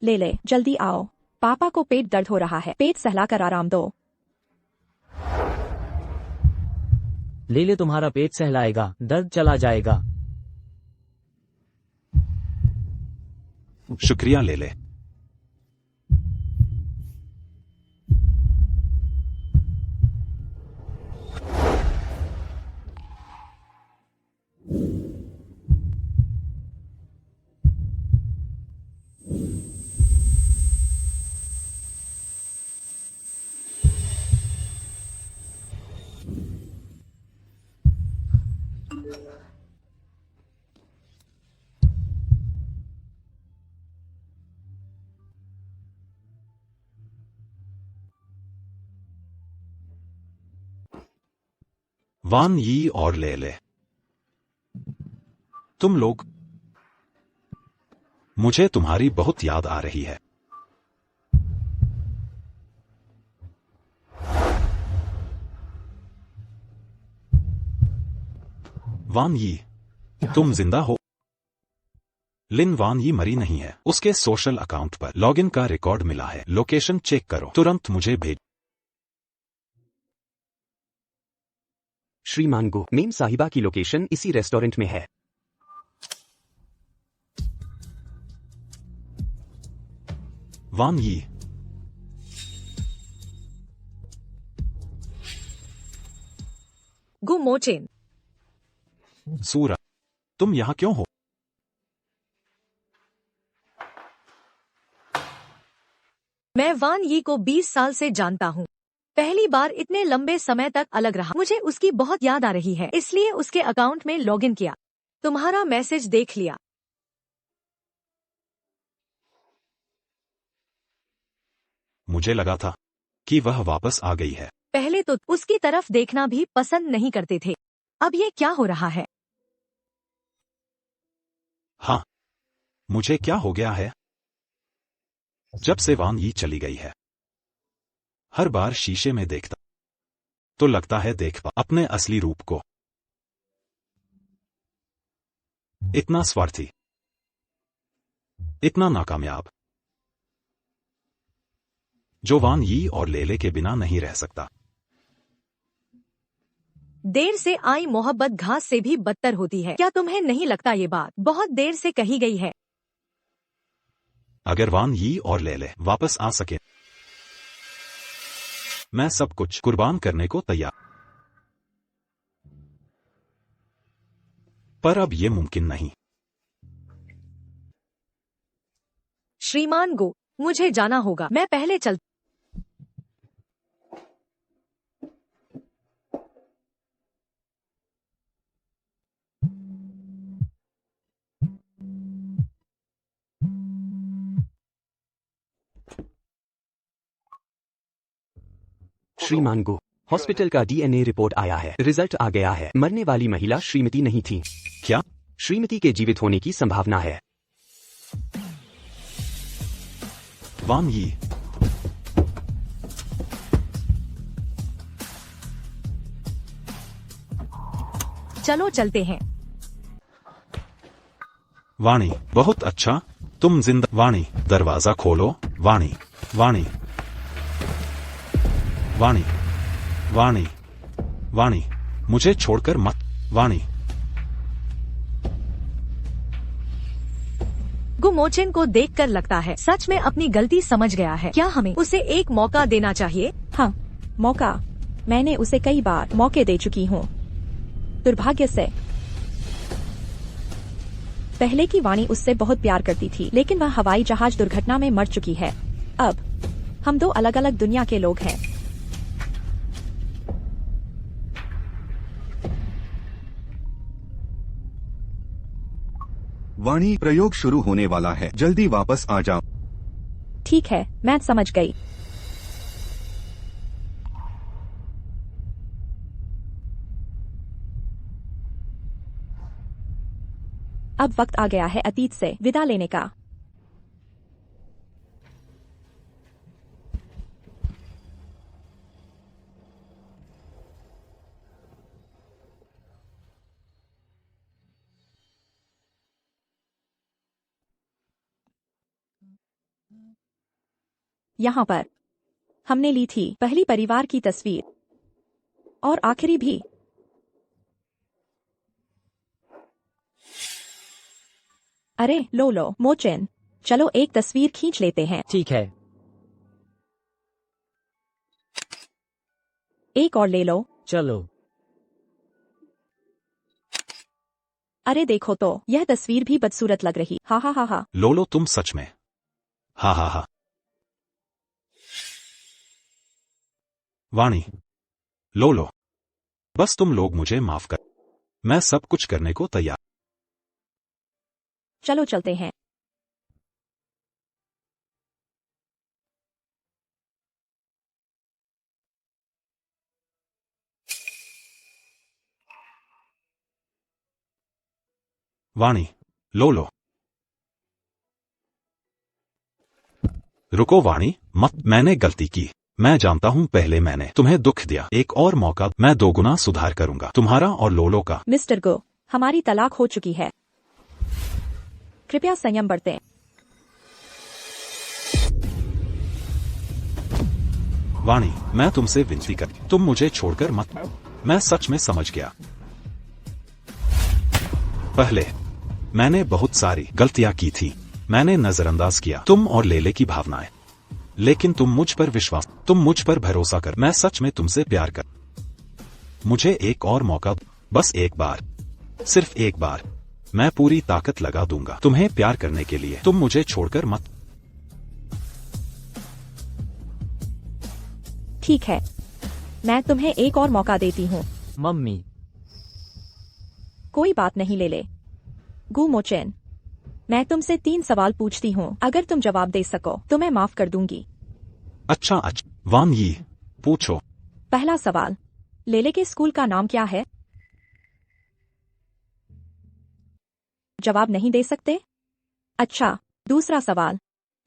ले जल्दी आओ, पापा को पेट दर्द हो रहा है, पेट सहलाकर आराम दो। ले तुम्हारा पेट सहलाएगा, दर्द चला जाएगा। शुक्रिया ले ले। वान यी और ले ले। तुम लोग, मुझे तुम्हारी बहुत याद आ रही है। वान यी, तुम जिंदा हो? लिन वान यी मरी नहीं है। उसके सोशल अकाउंट पर लॉगिन का रिकॉर्ड मिला है। लोकेशन चेक करो, तुरंत मुझे भेज। श्रीमान गो, मेम साहिबा की लोकेशन इसी रेस्टोरेंट में है। वान यी, गु मोचेन, सूरज, तुम यहां क्यों हो? मैं वान यी को 20 साल से जानता हूँ। पहली बार इतने लंबे समय तक अलग रहा। मुझे उसकी बहुत याद आ रही है, इसलिए उसके अकाउंट में लॉगिन किया। तुम्हारा मैसेज देख लिया। मुझे लगा था कि वह वापस आ गई है। पहले तो उसकी तरफ देखना भी पसंद नहीं करते थे। अब ये क्या हो रहा है? हाँ, मुझे क्या हो गया है? जब से वान यी चली गई है, हर बार शीशे में देखता तो लगता है देख पा अपने असली रूप को। इतना स्वार्थी, इतना नाकामयाब, जो वान यी और लेले के बिना नहीं रह सकता। देर से आई मोहब्बत घास से भी बदतर होती है। क्या तुम्हें नहीं लगता ये बात बहुत देर से कही गई है? अगर वान यी और लेले वापस आ सके, मैं सब कुछ कुर्बान करने को तैयार। पर अब ये मुमकिन नहीं। श्रीमान गो, मुझे जाना होगा। मैं पहले चल। श्रीमान गो, हॉस्पिटल का डीएनए रिपोर्ट आया है। रिजल्ट आ गया है। मरने वाली महिला श्रीमती नहीं थी। क्या? श्रीमती के जीवित होने की संभावना है। वान यी, चलो चलते हैं। वाणी, बहुत अच्छा, तुम जिंदा। वाणी, दरवाजा खोलो। वाणी, वाणी, वाणी, वाणी, वाणी, मुझे छोड़कर मत। वाणी, गुमोचेन को देखकर लगता है सच में अपनी गलती समझ गया है। क्या हमें उसे एक मौका देना चाहिए? हाँ, मौका। मैंने उसे कई बार मौके दे चुकी हूँ। दुर्भाग्य से पहले की वाणी उससे बहुत प्यार करती थी, लेकिन वह हवाई जहाज दुर्घटना में मर चुकी है। अब हम दो अलग अलग दुनिया के लोग हैं। वाणी, प्रयोग शुरू होने वाला है, जल्दी वापस आ जाओ। ठीक है, मैं समझ गई। अब वक्त आ गया है अतीत से विदा लेने का। यहाँ पर हमने ली थी पहली परिवार की तस्वीर और आखिरी भी। अरे लो लो मोचेन, चलो एक तस्वीर खींच लेते हैं। ठीक है। एक और ले लो। चलो। अरे देखो तो, यह तस्वीर भी बदसूरत लग रही। हा हा हा हा। लोलो तुम सच में। हा हा हा। वाणी। लोलो। बस तुम लोग मुझे माफ कर। मैं सब कुछ करने को तैयार। चलो चलते हैं। वाणी। लोलो। रुको वाणी, मत। मैंने गलती की। मैं जानता हूँ पहले मैंने तुम्हें दुख दिया। एक और मौका, मैं दोगुना सुधार करूंगा तुम्हारा और लोलो का। मिस्टर गो, हमारी तलाक हो चुकी है। कृपया संयम बरतें। वाणी, मैं तुमसे विनती कर, तुम मुझे छोड़कर मत। मैं सच में समझ गया। पहले मैंने बहुत सारी गलतियां की थी। मैंने नजरअंदाज किया तुम और लेले की भावनाएं। लेकिन तुम मुझ पर भरोसा कर। मैं सच में तुमसे प्यार कर। मुझे एक और मौका, बस एक बार, सिर्फ एक बार। मैं पूरी ताकत लगा दूंगा तुम्हें प्यार करने के लिए। तुम मुझे छोड़कर मत। ठीक है, मैं तुम्हें एक और मौका देती हूँ। मम्मी। कोई बात नहीं ले ले। गु मोचेन, मैं तुमसे 3 सवाल पूछती हूँ। अगर तुम जवाब दे सको तो मैं माफ कर दूंगी। अच्छा। वान यी, पूछो। पहला सवाल, लेले के स्कूल का नाम क्या है? जवाब नहीं दे सकते? अच्छा। दूसरा सवाल,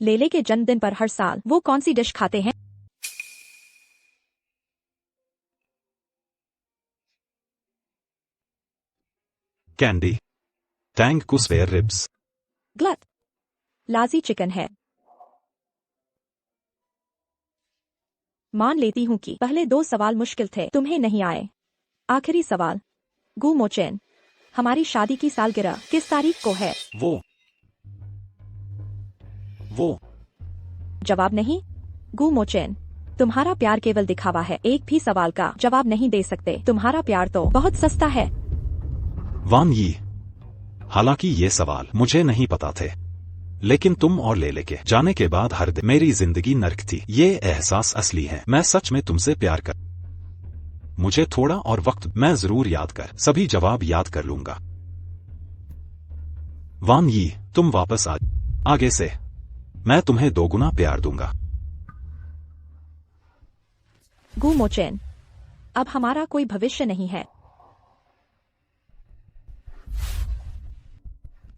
लेले के जन्मदिन पर हर साल वो कौन सी डिश खाते हैं? कैंडी। टैंग कुस्वेयर रिब्स। गलत। लाजी चिकन है। मान लेती हूँ कि पहले 2 सवाल मुश्किल थे, तुम्हें नहीं आए। आखिरी सवाल, गु मोचेन, हमारी शादी की सालगिरह किस तारीख को है? वो। जवाब नहीं? गु मोचेन, तुम्हारा प्यार केवल दिखावा है। एक भी सवाल का जवाब नहीं दे सकते। तुम्हारा प्यार तो बहुत सस्ता है। वान यी, हालांकि ये सवाल मुझे नहीं पता थे, लेकिन तुम और लेले के जाने के बाद हर दिन मेरी जिंदगी नर्क थी। ये एहसास असली है। मैं सच में तुमसे प्यार कर। मुझे थोड़ा और वक्त, मैं जरूर याद कर, सभी जवाब याद कर लूंगा। वान यी, तुम वापस आ। आगे से मैं तुम्हें 2 गुना प्यार दूंगा। गु मोचेन, अब हमारा कोई भविष्य नहीं है।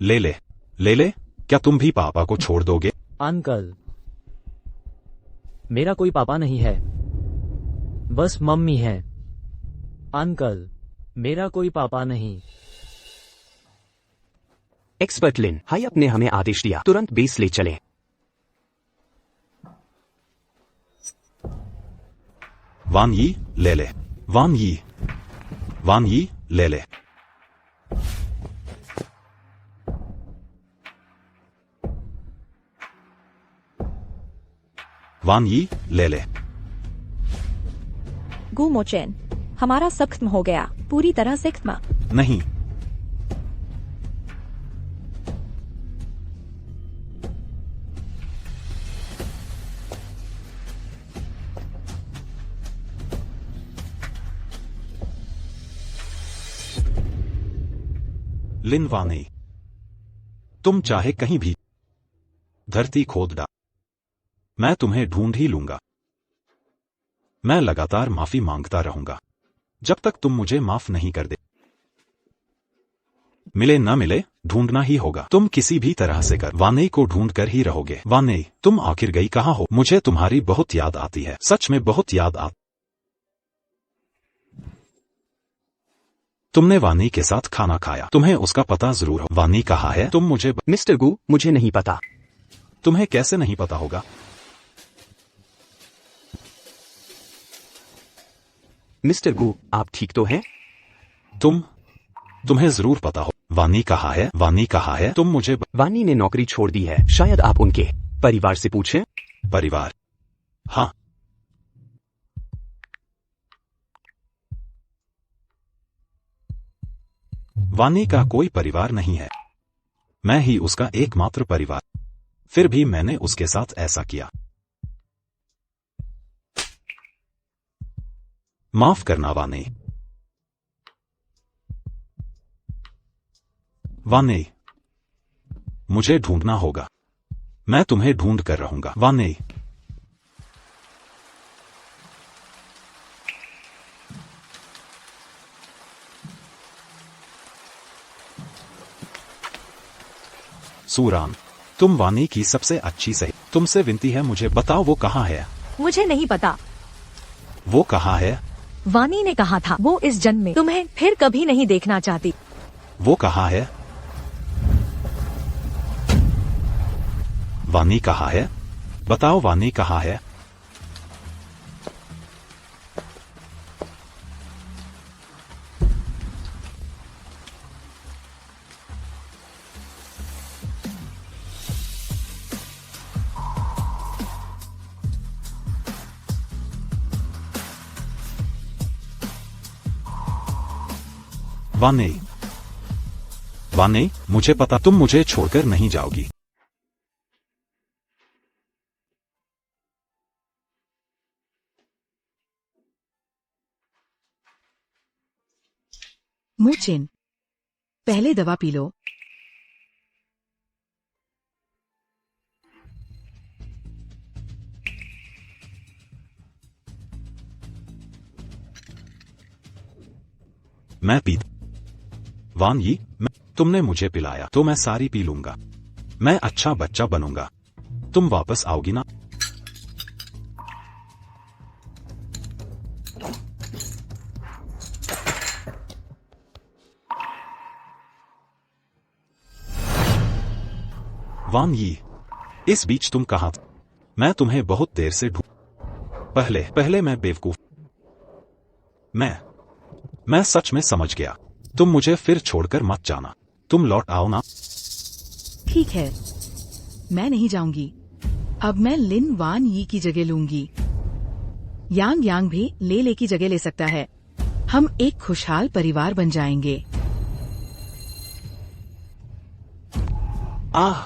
लेले, क्या तुम भी पापा को छोड़ दोगे? अंकल, मेरा कोई पापा नहीं है, बस मम्मी है। अंकल, मेरा कोई पापा नहीं। एक्सपर्ट लिन, हाई अप ने हमें आदेश दिया तुरंत बेस ले चलें। वान यी, लेले। वान यी, लेले। वान यी, लेले। गु मोचेन, हमारा सब खत्म हो गया, पूरी तरह से खत्म। नहीं। लिन वानी, तुम चाहे कहीं भी धरती खोद डाल, मैं तुम्हें ढूंढ ही लूंगा। मैं लगातार माफी मांगता रहूंगा जब तक तुम मुझे माफ नहीं कर दे। मिले न मिले, ढूंढना ही होगा। तुम किसी भी तरह से कर वानई को ढूंढ कर ही रहोगे। वानई, तुम आखिर गई कहाँ हो? मुझे तुम्हारी बहुत याद आती है, सच में बहुत याद आती। तुमने वानी के साथ खाना खाया, तुम्हें उसका पता जरूर हो। वानी कहाँ है? तुम मुझे मिस्टर गु, मुझे नहीं पता। तुम्हें कैसे नहीं पता होगा? मिस्टर गु, आप ठीक तो हैं? तुम्हें जरूर पता हो। वानी कहाँ है? वानी कहाँ है? तुम मुझे वानी ने नौकरी छोड़ दी है, शायद आप उनके परिवार से पूछें। परिवार? हाँ, वानी का कोई परिवार नहीं है। मैं ही उसका एकमात्र परिवार। फिर भी मैंने उसके साथ ऐसा किया। माफ करना वानी। वानी, मुझे ढूंढना होगा। मैं तुम्हें ढूंढ कर रहूंगा। वानी, सूरान, तुम वानी की सबसे अच्छी सही। तुमसे विनती है, मुझे बताओ वो कहाँ है? मुझे नहीं पता। वो कहाँ है? वानी ने कहा था वो इस जन्म में तुम्हें फिर कभी नहीं देखना चाहती। वो कहाँ है? वानी कहाँ है? बताओ वानी कहाँ है? वानी, वानी, मुझे पता तुम मुझे छोड़कर नहीं जाओगी। मूचिन, पहले दवा पी लो। मैं पी। वान यी, तुमने मुझे पिलाया तो मैं सारी पी लूंगा। मैं अच्छा बच्चा बनूंगा। तुम वापस आओगी ना? वान यी, इस बीच तुम कहाँ थे? मैं तुम्हें बहुत देर से ढूंढ। पहले मैं बेवकूफ। मैं सच में समझ गया। तुम मुझे फिर छोड़कर मत जाना। तुम लौट आओ ना। ठीक है, मैं नहीं जाऊंगी। अब मैं लिन वान यी की जगह लूंगी। यांग यांग भी ले की जगह ले सकता है। हम एक खुशहाल परिवार बन जाएंगे। आह,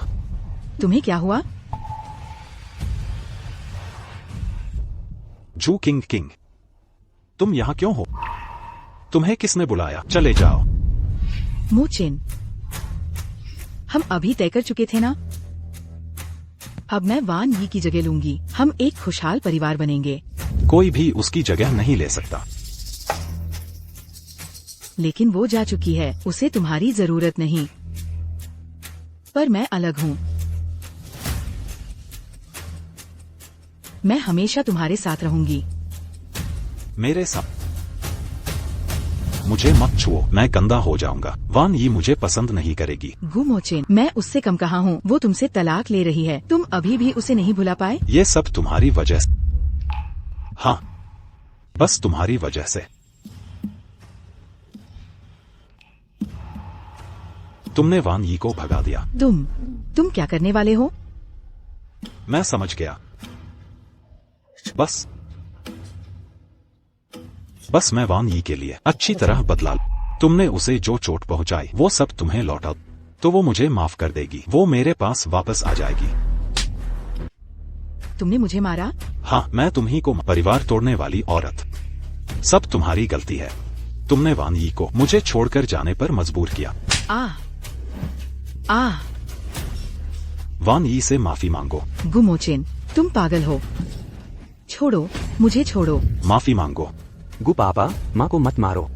तुम्हें क्या हुआ? जू किंग, तुम यहाँ क्यों हो? तुम्हें किसने बुलाया? चले जाओ। मूचिन, हम अभी तय कर चुके थे ना? अब मैं वान यी की जगह लूंगी। हम एक खुशहाल परिवार बनेंगे। कोई भी उसकी जगह नहीं ले सकता। लेकिन वो जा चुकी है, उसे तुम्हारी जरूरत नहीं। पर मैं अलग हूँ। मैं हमेशा तुम्हारे साथ रहूंगी। मेरे साथ मुझे मत छुओ, मैं गंदा हो जाऊंगा। वान यी मुझे पसंद नहीं करेगी। गुमोचेन, मैं उससे कम कहाँ हूँ। वो तुमसे तलाक ले रही है। तुम अभी भी उसे नहीं भुला पाए? ये सब तुम्हारी वजह से। हाँ, बस तुम्हारी वजह से। तुमने वान यी को भगा दिया। तुम क्या करने वाले हो? मैं समझ गया। बस मैं वान यी के लिए अच्छी तरह बदला। तुमने उसे जो चोट पहुंचाई वो सब तुम्हें लौटा तो वो मुझे माफ कर देगी। वो मेरे पास वापस आ जाएगी। तुमने मुझे मारा? हाँ, मैं तुम्ही को परिवार तोड़ने वाली औरत। सब तुम्हारी गलती है। तुमने वान यी को मुझे छोड़कर जाने पर मजबूर किया। वान यी से माफी मांगो। गुमोचेन, तुम पागल हो। छोड़ो, मुझे छोड़ो। माफी मांगो। गु पापा, माँ को मत मारो।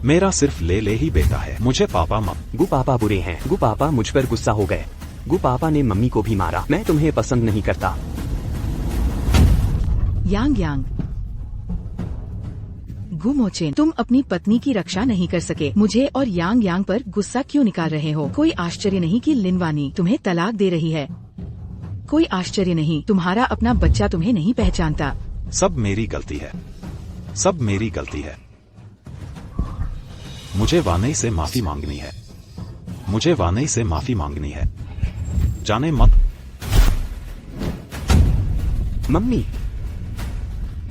मेरा सिर्फ ले ही बेटा है, मुझे पापा मत। गु पापा बुरे हैं। गु पापा मुझ पर गुस्सा हो गए। गु पापा ने मम्मी को भी मारा। मैं तुम्हें पसंद नहीं करता। यांग, गुमोचेन, तुम अपनी पत्नी की रक्षा नहीं कर सके। मुझे और यांग पर गुस्सा क्यों निकाल रहे हो? कोई आश्चर्य नहीं कि लिन वानी तुम्हें तलाक दे रही है। कोई आश्चर्य नहीं, तुम्हारा अपना बच्चा तुम्हें नहीं पहचानता। सब मेरी गलती है। सब मेरी गलती है। मुझे वानई से माफी मांगनी है। मुझे वानई से माफी मांगनी है। जाने मत। मम्मी,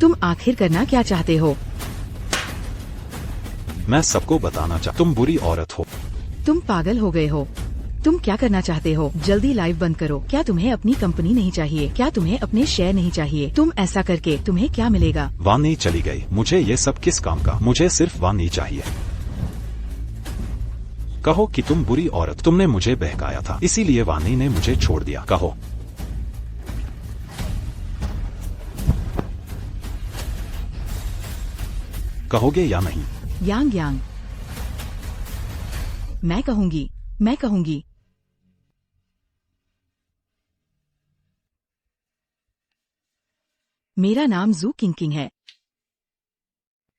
तुम आखिर करना क्या चाहते हो? मैं सबको बताना तुम बुरी औरत हो। तुम पागल हो गए हो। तुम क्या करना चाहते हो? जल्दी लाइव बंद करो। क्या तुम्हें अपनी कंपनी नहीं चाहिए? क्या तुम्हें अपने शेयर नहीं चाहिए? तुम ऐसा करके तुम्हें क्या मिलेगा? वानी चली गई। मुझे ये सब किस काम का? मुझे सिर्फ वानी चाहिए। कहो कि तुम बुरी औरत, तुमने मुझे बहकाया था, इसीलिए वानी ने मुझे छोड़ दिया। कहो। कहोगे या नहीं? यांग यांग, मैं कहूंगी, मैं कहूंगी। मेरा नाम जू किंग किंग है।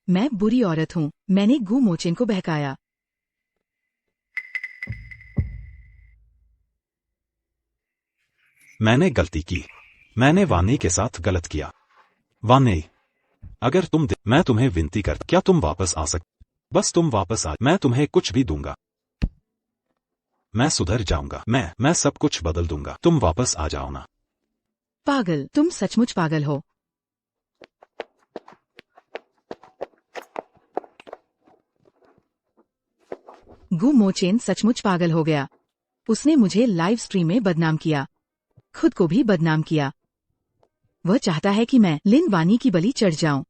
मैं बुरी औरत हूँ। मैंने गु मोचेन को बहकाया। मैंने गलती की। मैंने वानी के साथ गलत किया। वानी, अगर मैं तुम्हें विनती करता, क्या तुम वापस आ बस तुम वापस आ। मैं तुम्हें कुछ भी दूंगा। मैं सुधर जाऊंगा। मैं सब कुछ बदल दूंगा। तुम वापस आ जाओ ना। पागल, तुम सचमुच पागल हो। गु मोचेन सचमुच पागल हो गया। उसने मुझे लाइव स्ट्रीम में बदनाम किया, खुद को भी बदनाम किया। वह चाहता है कि मैं लिन वानी की बलि चढ़ जाऊं।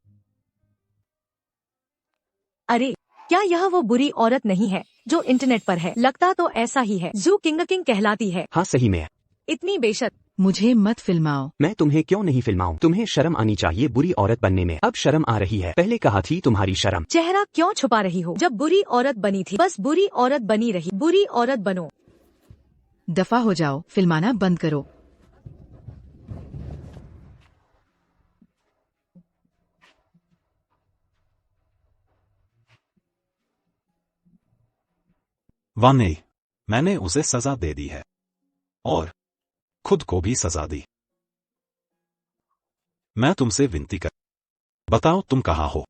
अरे, क्या यह वो बुरी औरत नहीं है जो इंटरनेट पर है? लगता तो ऐसा ही है। जू किंग किंग कहलाती है। हाँ सही में। इतनी बेशक। मुझे मत फिल्माओ। मैं तुम्हें क्यों नहीं फिल्माऊं? तुम्हें शर्म आनी चाहिए बुरी औरत बनने में। अब शर्म आ रही है। पहले कहा थी तुम्हारी शर्म। चेहरा क्यों छुपा रही हो? जब बुरी औरत बनी थी, बस बुरी औरत बनी रही। बुरी औरत बनो। दफा हो जाओ, फिल्माना बंद करो। वानी, मैंने उसे सजा दे दी है और खुद को भी सजा दी। मैं तुमसे विनती कर, बताओ तुम कहाँ हो?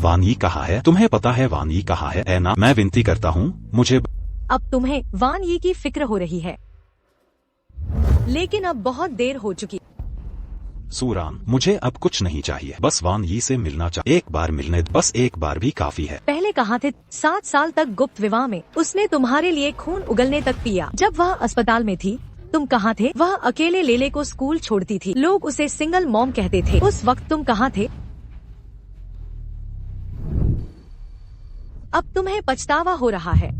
वानी कहाँ है? तुम्हें पता है वानी कहाँ है? ऐना, मैं विनती करता हूँ, मुझे। अब तुम्हें वान यी की फिक्र हो रही है, लेकिन अब बहुत देर हो चुकी। सूरान, मुझे अब कुछ नहीं चाहिए, बस वान यी से मिलना चाहिए। एक बार मिलने, बस एक बार भी काफी है। पहले कहा थे 7 साल तक गुप्त विवाह में उसने तुम्हारे लिए खून उगलने तक पिया। जब वह अस्पताल में थी, तुम कहाँ थे? वह अकेले लेले को स्कूल छोड़ती थी। लोग उसे सिंगल मॉम कहते थे। उस वक्त तुम कहाँ थे? अब तुम्हें पछतावा हो रहा है।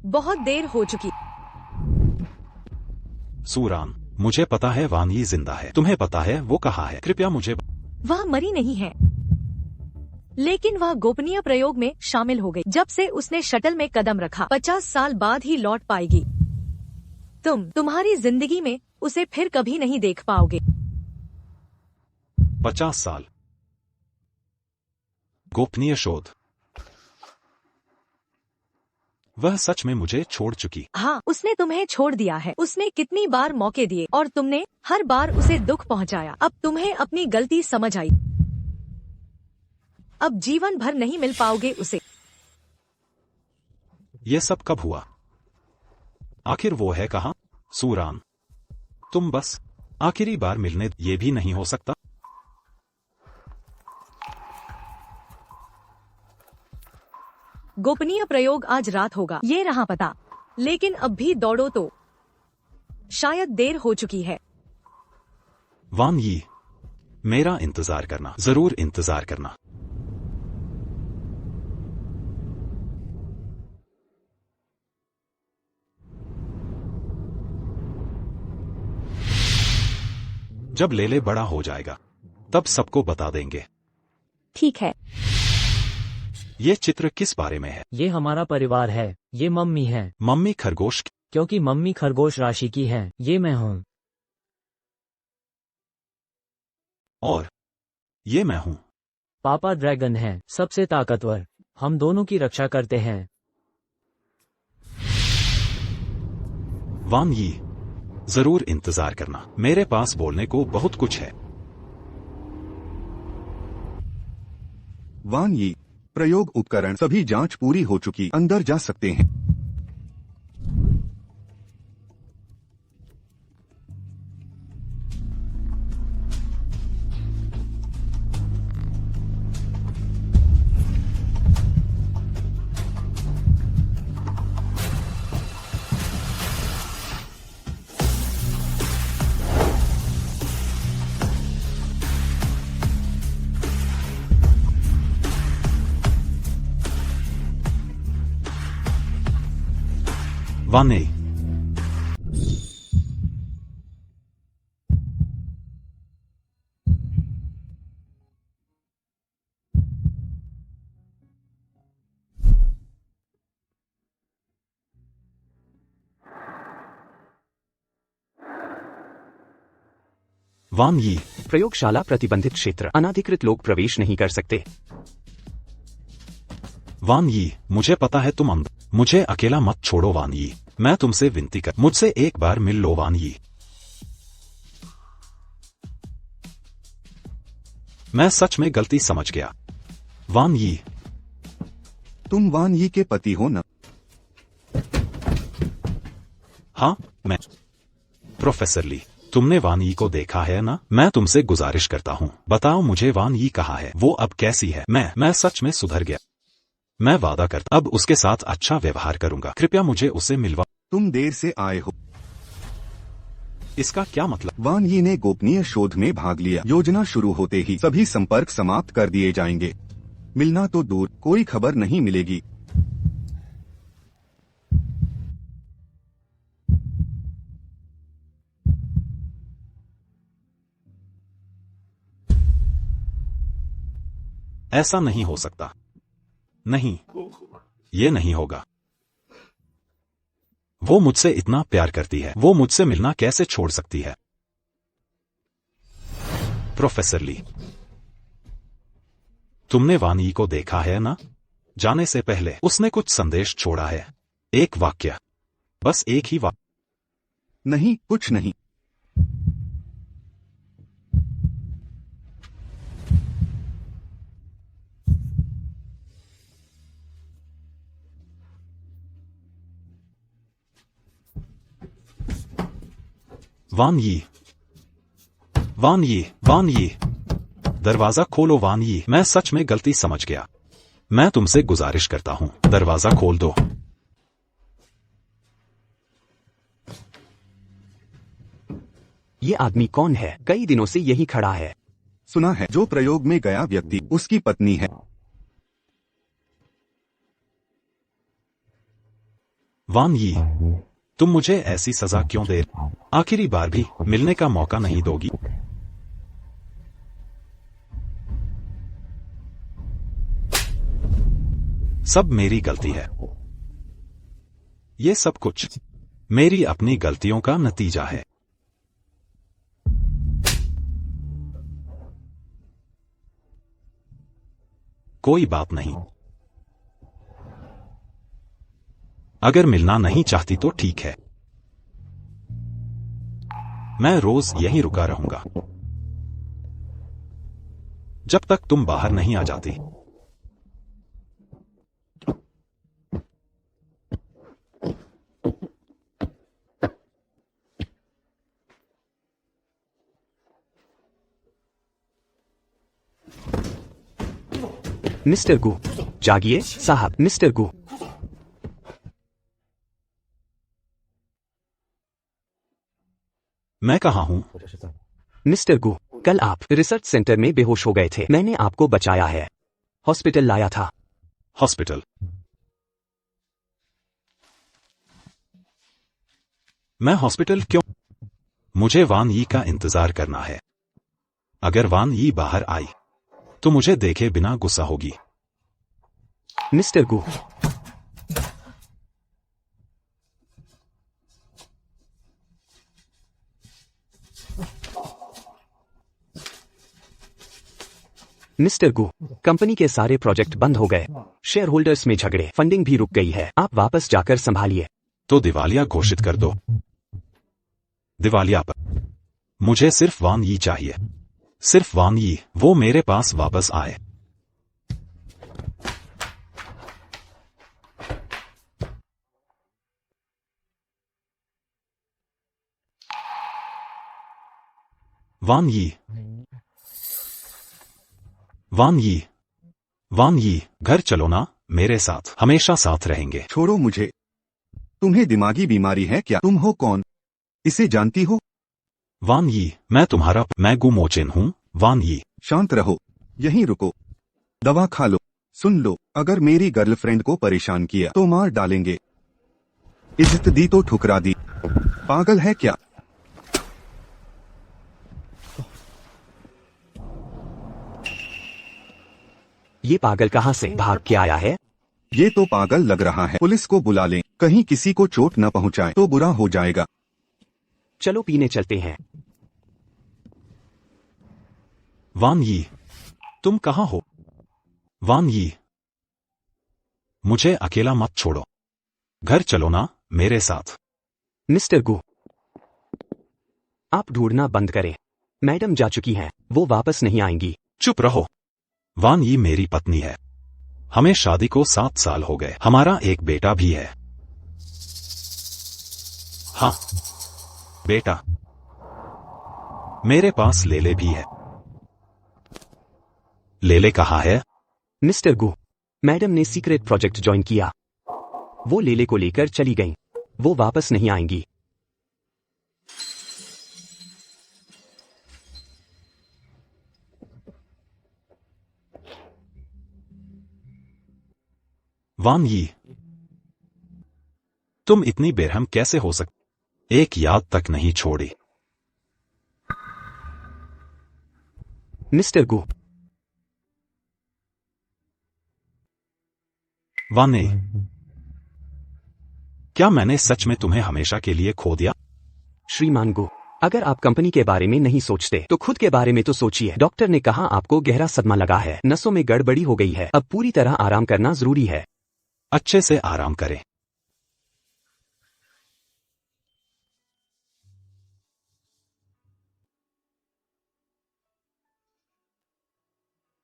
बहुत देर हो चुकी। सूरान, मुझे पता है वान यी जिंदा है। तुम्हें पता है वो कहाँ है? कृपया मुझे। वह मरी नहीं है, लेकिन वह गोपनीय प्रयोग में शामिल हो गई। जब से उसने शटल में कदम रखा, 50 साल बाद ही लौट पाएगी। तुम्हारी जिंदगी में उसे फिर कभी नहीं देख पाओगे। 50 साल। गोपनीय शोध। वह सच में मुझे छोड़ चुकी। हाँ, उसने तुम्हें छोड़ दिया है। उसने कितनी बार मौके दिए और तुमने हर बार उसे दुख पहुंचाया। अब तुम्हें अपनी गलती समझ आई। अब जीवन भर नहीं मिल पाओगे उसे। ये सब कब हुआ? आखिर वो है कहाँ? सूरान, तुम बस आखिरी बार मिलने, ये भी नहीं हो सकता? गोपनीय प्रयोग आज रात होगा, ये रहा पता। लेकिन अब भी दौड़ो तो शायद देर हो चुकी है। वान यी, मेरा इंतजार करना, जरूर इंतजार करना। जब लेले बड़ा हो जाएगा, तब सबको बता देंगे। ठीक है। ये चित्र किस बारे में है? ये हमारा परिवार है। ये मम्मी है। मम्मी खरगोश। क्योंकि मम्मी खरगोश राशि की है। ये मैं हूँ। और ये मैं हूँ। पापा ड्रैगन है, सबसे ताकतवर। हम दोनों की रक्षा करते हैं। वान यी, जरूर इंतजार करना, मेरे पास बोलने को बहुत कुछ है। वान यी, प्रयोग उपकरण सभी जांच पूरी हो चुकी, अंदर जा सकते हैं। वान ए, वान यी, प्रयोगशाला प्रतिबंधित क्षेत्र, अनाधिकृत लोग प्रवेश नहीं कर सकते। वान यी, मुझे पता है तुम अंदर, मुझे अकेला मत छोड़ो वान यी, मैं तुमसे विनती कर, मुझसे एक बार मिल लो वान यी। मैं सच में गलती समझ गया। वान यी, तुम वान यी के पति हो न? हाँ, मैं। प्रोफेसर ली, तुमने वान यी को देखा है ना? मैं तुमसे गुजारिश करता हूँ, बताओ मुझे वान यी कहाँ है, वो अब कैसी है? मैं सच में सुधर गया। मैं वादा करता अब उसके साथ अच्छा व्यवहार करूंगा, कृपया मुझे उसे मिलवा। तुम देर से आए हो। इसका क्या मतलब? वान यी ने गोपनीय शोध में भाग लिया। योजना शुरू होते ही सभी संपर्क समाप्त कर दिए जाएंगे। मिलना तो दूर, कोई खबर नहीं मिलेगी। ऐसा नहीं हो सकता। नहीं, ये नहीं होगा। वो मुझसे इतना प्यार करती है, वो मुझसे मिलना कैसे छोड़ सकती है? प्रोफेसर ली, तुमने वान यी को देखा है ना? जाने से पहले उसने कुछ संदेश छोड़ा है। एक वाक्य, बस एक ही वाक्य। नहीं, कुछ नहीं। वान यी, वान यी, वान यी, दरवाजा खोलो वान यी, मैं सच में गलती समझ गया। मैं तुमसे गुजारिश करता हूं, दरवाजा खोल दो। ये आदमी कौन है? कई दिनों से यही खड़ा है। सुना है, जो प्रयोग में गया व्यक्ति उसकी पत्नी है। वान यी, तुम मुझे ऐसी सजा क्यों दे? आखिरी बार भी मिलने का मौका नहीं दोगी? सब मेरी गलती है। ये सब कुछ मेरी अपनी गलतियों का नतीजा है। कोई बात नहीं। अगर मिलना नहीं चाहती तो ठीक है, मैं रोज यहीं रुका रहूंगा जब तक तुम बाहर नहीं आ जाती। मिस्टर गु, जागिए साहब। मिस्टर गु, मैं कहाँ हूं? मिस्टर गु, कल आप रिसर्च सेंटर में बेहोश हो गए थे। मैंने आपको बचाया है, हॉस्पिटल लाया था। हॉस्पिटल? मैं हॉस्पिटल क्यों? मुझे वान यी का इंतजार करना है। अगर वान यी बाहर आई तो मुझे देखे बिना गुस्सा होगी। मिस्टर गु, मिस्टर गु, कंपनी के सारे प्रोजेक्ट बंद हो गए, शेयर होल्डर्स में झगड़े, फंडिंग भी रुक गई है। आप वापस जाकर संभालिए। तो दिवालिया घोषित कर दो। दिवालिया पर मुझे सिर्फ वान यी चाहिए, सिर्फ वान यी, वो मेरे पास वापस आए। वान यी, वान यी, वान यी, घर चलो ना, मेरे साथ, हमेशा साथ रहेंगे। छोड़ो मुझे। तुम्हें दिमागी बीमारी है क्या? तुम हो कौन? इसे जानती हो? वान यी, मैं गु मोचेन हूँ। वान यी, शांत रहो, यहीं रुको, दवा खा लो। सुन लो, अगर मेरी गर्लफ्रेंड को परेशान किया तो मार डालेंगे। इज्जत दी तो ठुकरा दी। पागल है क्या? ये पागल कहाँ से भाग के आया है? ये तो पागल लग रहा है। पुलिस को बुला लें, कहीं किसी को चोट न पहुंचाए तो बुरा हो जाएगा। चलो पीने चलते हैं। वान यी, तुम कहाँ हो? वान यी, मुझे अकेला मत छोड़ो, घर चलो ना, मेरे साथ। मिस्टर गु, आप ढूंढना बंद करें। मैडम जा चुकी हैं, वो वापस नहीं आएंगी। चुप रहो। वान यी मेरी पत्नी है, हमें शादी को 7 साल हो गए, हमारा एक बेटा भी है। हाँ, बेटा, मेरे पास लेले भी है। लेले कहाँ है? मिस्टर गु, मैडम ने सीक्रेट प्रोजेक्ट ज्वाइन किया, वो लेले को लेकर चली गईं। वो वापस नहीं आएंगी। वान यी, तुम इतनी बेरहम कैसे हो सकते? एक याद तक नहीं छोड़ी। मिस्टर गु, वाने, क्या मैंने सच में तुम्हें हमेशा के लिए खो दिया? श्रीमान गु, अगर आप कंपनी के बारे में नहीं सोचते तो खुद के बारे में तो सोचिए। डॉक्टर ने कहा आपको गहरा सदमा लगा है, नसों में गड़बड़ी हो गई है, अब पूरी तरह आराम करना जरूरी है। अच्छे से आराम करें।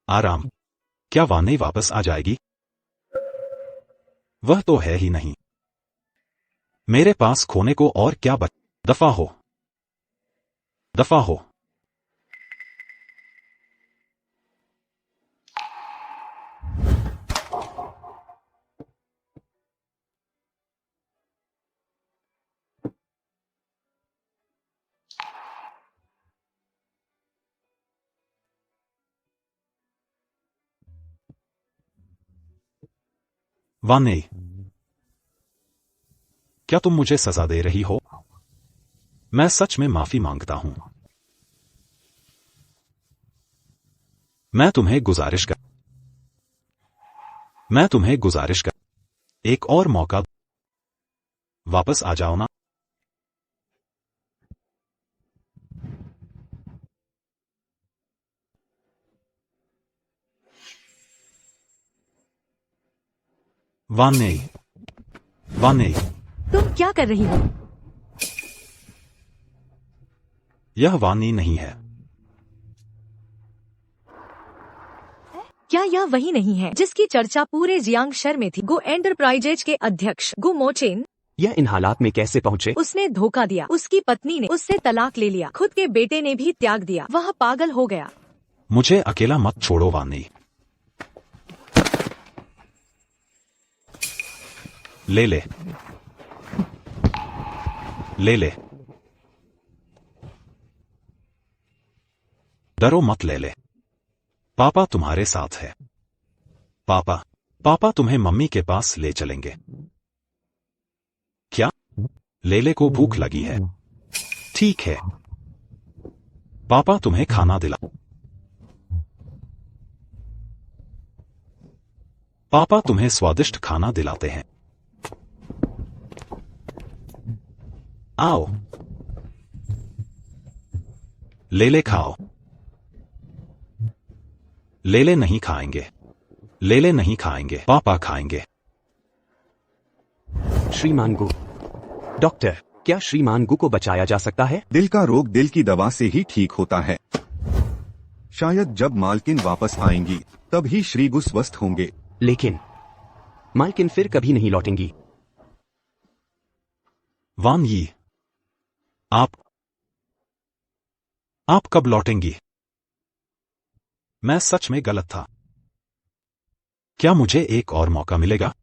आराम? क्या वानी वापस आ जाएगी? वह तो है ही नहीं। मेरे पास खोने को और क्या दफा हो, दफा हो। वाने, क्या तुम मुझे सजा दे रही हो? मैं सच में माफी मांगता हूं। मैं तुम्हें गुजारिश कर एक और मौका, वापस आ जाओ ना। वाने, वाने, तुम क्या कर रही हो? यह वानी नहीं है। क्या यह वही नहीं है जिसकी चर्चा पूरे जियांग शहर में थी? गो एंटरप्राइजेज के अध्यक्ष गु मोचेन। यह इन हालात में कैसे पहुंचे? उसने धोखा दिया, उसकी पत्नी ने उससे तलाक ले लिया, खुद के बेटे ने भी त्याग दिया, वह पागल हो गया। मुझे अकेला मत छोड़ो वानी। ले ले, ले ले, डरो मत, ले ले। पापा तुम्हारे साथ है। पापा तुम्हें मम्मी के पास ले चलेंगे। क्या? लेले को भूख लगी है। ठीक है, पापा तुम्हें खाना दिला। पापा तुम्हें स्वादिष्ट खाना दिलाते हैं। आओ, लेले खाओ। लेले नहीं खाएंगे, लेले नहीं खाएंगे, पापा खाएंगे। श्रीमान गु। डॉक्टर, क्या श्रीमान गु को बचाया जा सकता है? दिल का रोग दिल की दवा से ही ठीक होता है। शायद जब मालकिन वापस आएंगी तब ही श्री गु स्वस्थ होंगे। लेकिन मालकिन फिर कभी नहीं लौटेंगी। वान यी, आप कब लौटेंगी? मैं सच में गलत था। क्या मुझे एक और मौका मिलेगा?